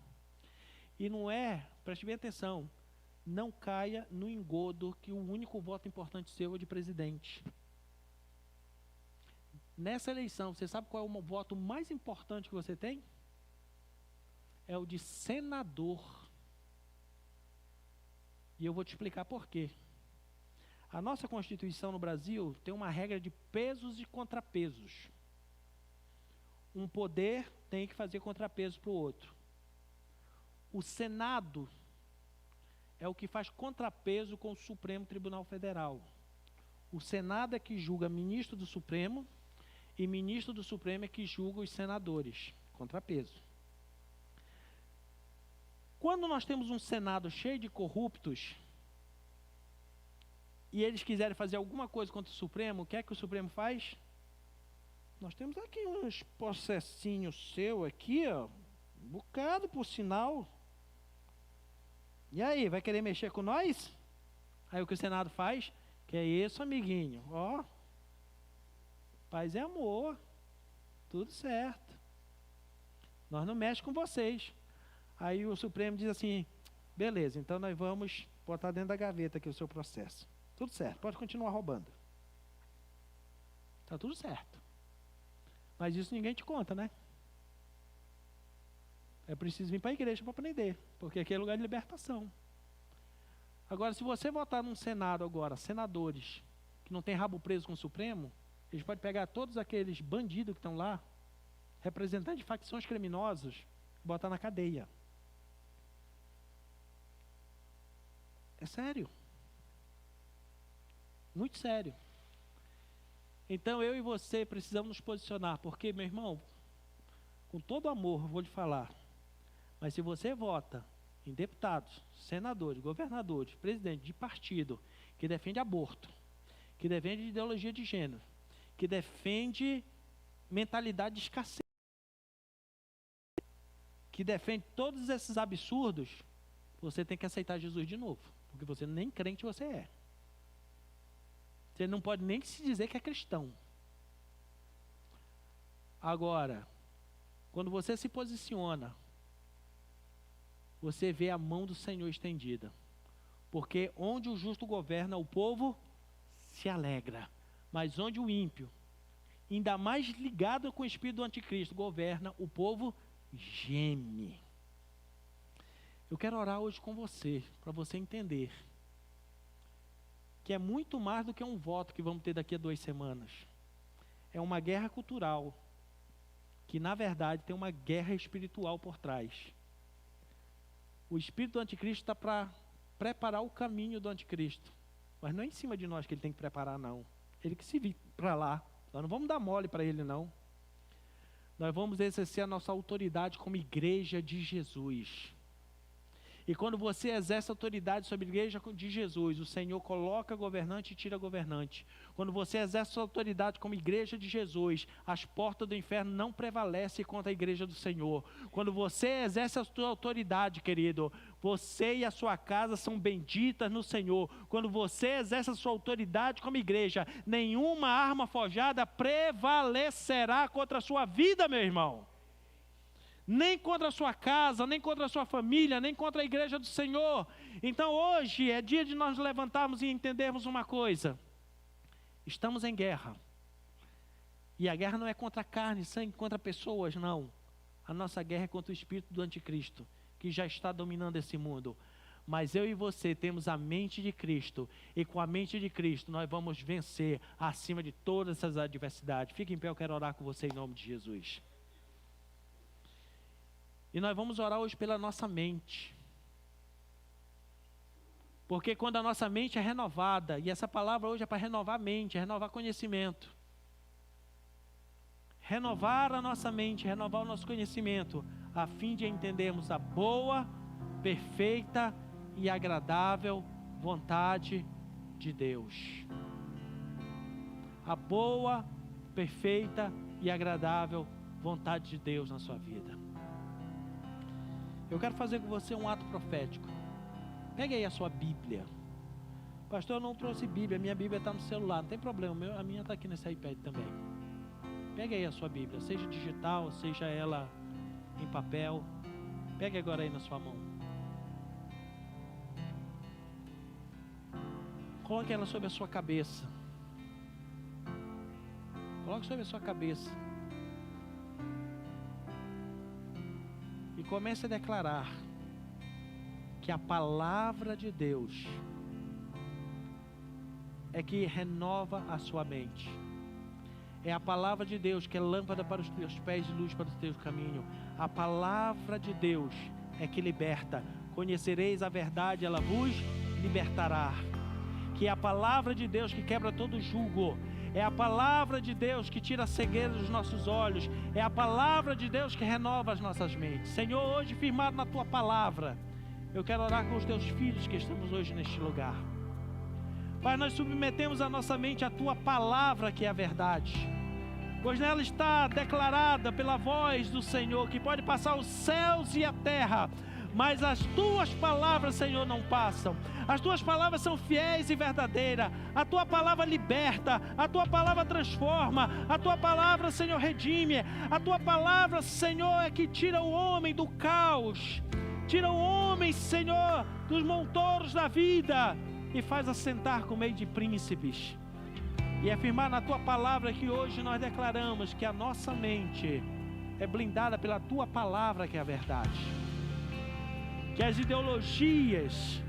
S1: E não é, preste bem atenção, não caia no engodo que o único voto importante seu é de presidente. Nessa eleição, você sabe qual é o voto mais importante que você tem? É o de senador. E eu vou te explicar por quê. A nossa Constituição no Brasil tem uma regra de pesos e contrapesos. Um poder tem que fazer contrapeso para o outro. O Senado é o que faz contrapeso com o Supremo Tribunal Federal. O Senado é que julga ministro do Supremo e ministro do Supremo é que julga os senadores. Contrapeso. Quando nós temos um Senado cheio de corruptos e eles quiserem fazer alguma coisa contra o Supremo, o que é que o Supremo faz? Nós temos aqui uns processinhos seu aqui, ó, um bocado por sinal. E aí, vai querer mexer com nós? Aí o que o Senado faz? Que é isso, amiguinho. Ó, paz e amor. Tudo certo. Nós não mexemos com vocês. Aí o Supremo diz assim, beleza, então nós vamos botar dentro da gaveta aqui o seu processo. Tudo certo, pode continuar roubando. Está tudo certo. Mas isso ninguém te conta, né? É preciso vir para a igreja para aprender, porque aqui é lugar de libertação. Agora, se você votar num Senado agora, senadores, que não tem rabo preso com o Supremo, eles podem pegar todos aqueles bandidos que estão lá, representantes de facções criminosas, e botar na cadeia. É sério. Muito sério. Então, eu e você precisamos nos posicionar, porque, meu irmão, com todo amor, vou lhe falar, mas se você vota em deputados, senadores, governadores, presidentes de partido que defende aborto, que defende ideologia de gênero, que defende mentalidade de escassez, que defende todos esses absurdos, você tem que aceitar Jesus de novo, porque você nem crente você é. Você não pode nem se dizer que é cristão. Agora, quando você se posiciona, você vê a mão do Senhor estendida. Porque onde o justo governa, o povo se alegra. Mas onde o ímpio, ainda mais ligado com o espírito do anticristo, governa, o povo geme. Eu quero orar hoje com você, para você entender que é muito mais do que um voto que vamos ter daqui a 2 semanas. É uma guerra cultural, que na verdade tem uma guerra espiritual por trás. O espírito do anticristo está para preparar o caminho do anticristo. Mas não é em cima de nós que ele tem que preparar, não. Ele que se vir para lá. Nós não vamos dar mole para ele, não. Nós vamos exercer a nossa autoridade como igreja de Jesus. E quando você exerce autoridade sobre a igreja de Jesus, o Senhor coloca governante e tira governante. Quando você exerce sua autoridade como igreja de Jesus, as portas do inferno não prevalecem contra a igreja do Senhor. Quando você exerce a sua autoridade, querido, você e a sua casa são benditas no Senhor. Quando você exerce a sua autoridade como igreja, nenhuma arma forjada prevalecerá contra a sua vida, meu irmão. Nem contra a sua casa, nem contra a sua família, nem contra a igreja do Senhor. Então hoje é dia de nós levantarmos e entendermos uma coisa. Estamos em guerra. E a guerra não é contra carne, sangue, contra pessoas, não. A nossa guerra é contra o espírito do anticristo, que já está dominando esse mundo. Mas eu e você temos a mente de Cristo. E com a mente de Cristo nós vamos vencer acima de todas essas adversidades. Fique em pé, eu quero orar com você em nome de Jesus. E nós vamos orar hoje pela nossa mente. Porque quando a nossa mente é renovada, e essa palavra hoje é para renovar a mente, é renovar conhecimento. Renovar a nossa mente, renovar o nosso conhecimento, a fim de entendermos a boa, perfeita e agradável vontade de Deus. A boa, perfeita e agradável vontade de Deus na sua vida. Eu quero fazer com você um ato profético. Pegue aí a sua Bíblia. Pastor, eu não trouxe Bíblia, minha Bíblia está no celular, não tem problema, a minha está aqui nesse iPad também. Pegue aí a sua Bíblia, seja digital, seja ela em papel. Pegue agora aí na sua mão. Coloque ela sobre a sua cabeça. Coloque sobre a sua cabeça. E comece a declarar que a palavra de Deus é que renova a sua mente. É a palavra de Deus que é lâmpada para os teus pés e luz para o teu caminho. A palavra de Deus é que liberta. Conhecereis a verdade, ela vos libertará. Que é a palavra de Deus que quebra todo jugo. É a palavra de Deus que tira a cegueira dos nossos olhos. É a palavra de Deus que renova as nossas mentes. Senhor, hoje firmado na tua palavra, eu quero orar com os teus filhos que estamos hoje neste lugar. Pai, nós submetemos a nossa mente à tua palavra, que é a verdade, pois nela está declarada pela voz do Senhor, que pode passar os céus e a terra, mas as tuas palavras, Senhor, não passam. As tuas palavras são fiéis e verdadeiras. A tua palavra liberta, a tua palavra transforma, a tua palavra, Senhor, redime. A tua palavra, Senhor, é que tira o homem do caos, tira o homem, Senhor, dos montouros da vida e faz assentar com meio de príncipes. E afirmar na tua palavra que hoje nós declaramos que a nossa mente é blindada pela tua palavra, que é a verdade. Que as ideologias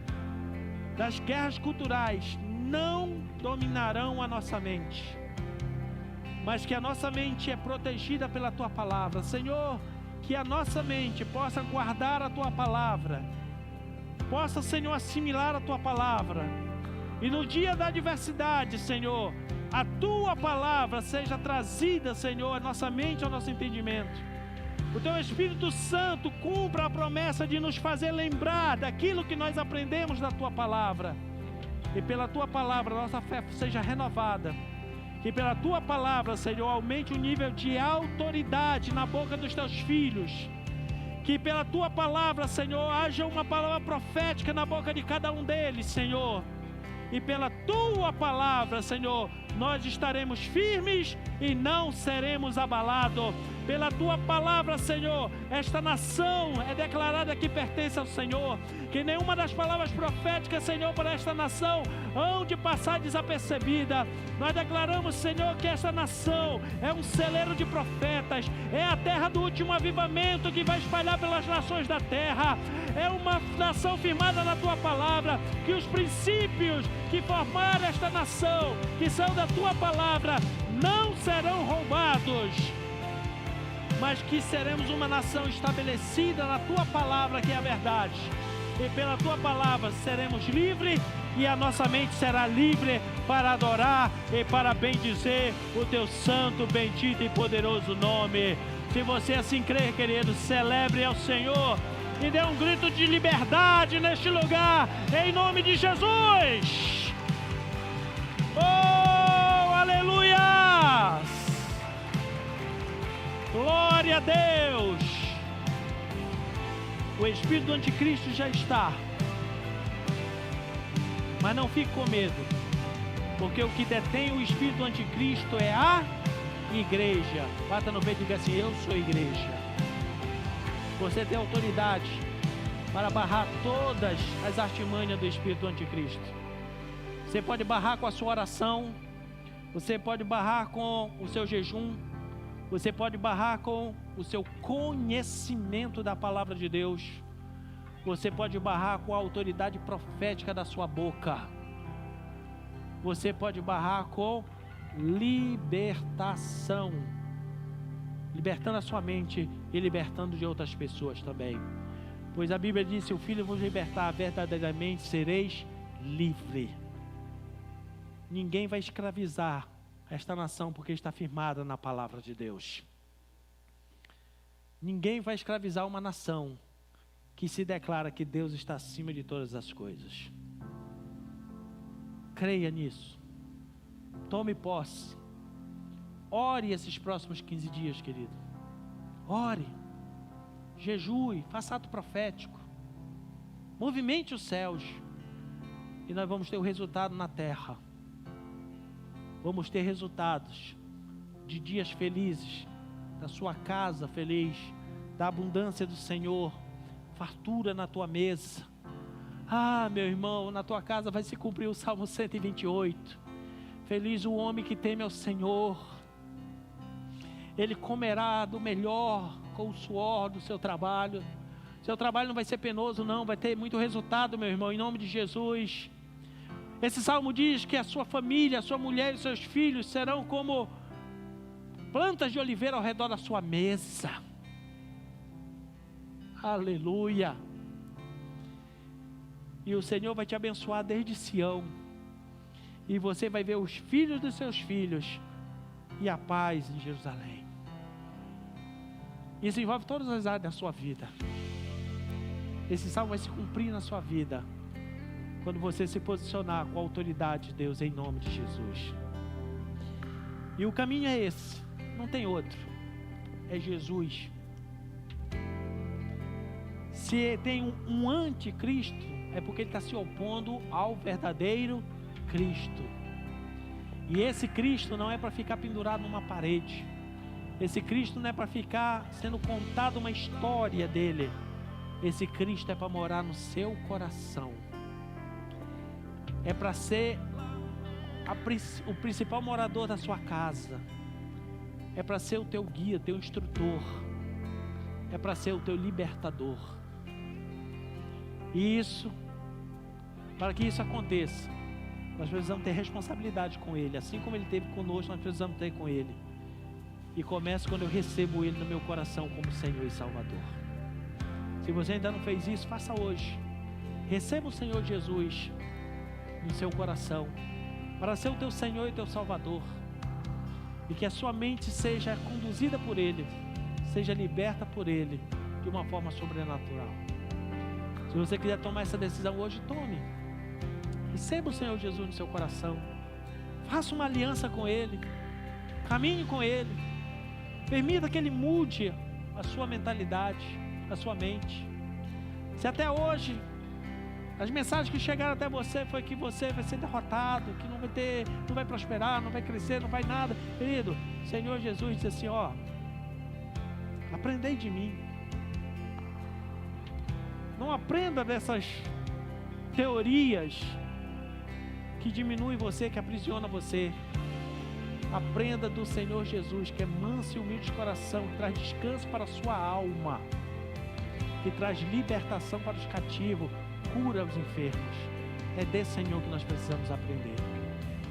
S1: das guerras culturais não dominarão a nossa mente, mas que a nossa mente é protegida pela tua palavra. Senhor, que a nossa mente possa guardar a tua palavra, possa, Senhor, assimilar a tua palavra, e no dia da adversidade, Senhor, a tua palavra seja trazida, Senhor, à nossa mente, ao nosso entendimento. O teu Espírito Santo cumpra a promessa de nos fazer lembrar daquilo que nós aprendemos da tua palavra, e pela tua palavra nossa fé seja renovada. Que pela tua palavra, Senhor, aumente o nível de autoridade na boca dos teus filhos. Que pela tua palavra, Senhor, haja uma palavra profética na boca de cada um deles, Senhor. E pela tua palavra, Senhor, nós estaremos firmes e não seremos abalados. Pela tua palavra, Senhor, esta nação é declarada que pertence ao Senhor. Que nenhuma das palavras proféticas, Senhor, para esta nação hão de passar desapercebida. Nós declaramos, Senhor, que esta nação é um celeiro de profetas. É a terra do último avivamento que vai espalhar pelas nações da terra. É uma nação firmada na tua palavra. Que os princípios que formaram esta nação, que são da tua palavra, não serão roubados, mas que seremos uma nação estabelecida na tua palavra, que é a verdade. E pela tua palavra seremos livres, e a nossa mente será livre para adorar e para bendizer o teu santo, bendito e poderoso nome. Se você assim crer, querido, celebre ao Senhor e dê um grito de liberdade neste lugar, em nome de Jesus. Oh, aleluia! Glória a Deus! O espírito do anticristo já está, mas não fique com medo, porque o que detém o espírito do anticristo é a igreja. Bata no peito e diga assim: eu sou igreja. Você tem autoridade para barrar todas as artimanhas do espírito do anticristo. Você pode barrar com a sua oração, você pode barrar com o seu jejum, você pode barrar com o seu conhecimento da palavra de Deus, você pode barrar com a autoridade profética da sua boca, você pode barrar com libertação, libertando a sua mente e libertando de outras pessoas também. Pois a Bíblia diz: se o Filho vos libertar, verdadeiramente sereis livres. Ninguém vai escravizar esta nação, porque está firmada na palavra de Deus. Ninguém vai escravizar uma nação, que se declara que Deus está acima de todas as coisas. Creia nisso. Tome posse. Ore esses próximos 15 dias, querido. Ore. Jejue. Faça ato profético. Movimente os céus. E nós vamos ter o resultado na terra. Vamos ter resultados de dias felizes, da sua casa feliz, da abundância do Senhor, fartura na tua mesa. Ah, meu irmão, na tua casa vai se cumprir o Salmo 128. Feliz o homem que teme ao Senhor. Ele comerá do melhor com o suor do seu trabalho. Seu trabalho não vai ser penoso, não, vai ter muito resultado, meu irmão, em nome de Jesus. Esse salmo diz que a sua família, a sua mulher e os seus filhos serão como plantas de oliveira ao redor da sua mesa. Aleluia. E o Senhor vai te abençoar desde Sião. E você vai ver os filhos dos seus filhos e a paz em Jerusalém. Isso envolve todas as áreas da sua vida. Esse salmo vai se cumprir na sua vida quando você se posicionar com a autoridade de Deus em nome de Jesus. E o caminho é esse, não tem outro. É Jesus. Se tem um anticristo, é porque ele está se opondo ao verdadeiro Cristo. E esse Cristo não é para ficar pendurado numa parede. Esse Cristo não é para ficar sendo contada uma história dele. Esse Cristo é para morar no seu coração. É para ser o principal morador da sua casa. É para ser o teu guia, teu instrutor. É para ser o teu libertador. E isso, para que isso aconteça, nós precisamos ter responsabilidade com Ele. Assim como Ele teve conosco, nós precisamos ter com Ele. E começa quando eu recebo Ele no meu coração como Senhor e Salvador. Se você ainda não fez isso, faça hoje. Receba o Senhor Jesus no seu coração, para ser o teu Senhor e teu Salvador. E que a sua mente seja conduzida por Ele, seja liberta por Ele, de uma forma sobrenatural. Se você quiser tomar essa decisão hoje, tome. Receba o Senhor Jesus no seu coração. Faça uma aliança com Ele. Caminhe com Ele. Permita que Ele mude a sua mentalidade, a sua mente. Se até hoje as mensagens que chegaram até você foi que você vai ser derrotado, que não vai prosperar, não vai crescer, não vai nada, querido, o Senhor Jesus diz assim, ó, aprendei de mim. Não aprenda dessas teorias que diminuem você, que aprisiona você. Aprenda do Senhor Jesus, que é manso e humilde de coração, que traz descanso para a sua alma, que traz libertação para os cativos, cura os enfermos. É desse Senhor que nós precisamos aprender.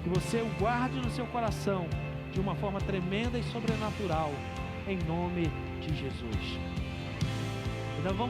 S1: Que você o guarde no seu coração de uma forma tremenda e sobrenatural, em nome de Jesus. Então vamos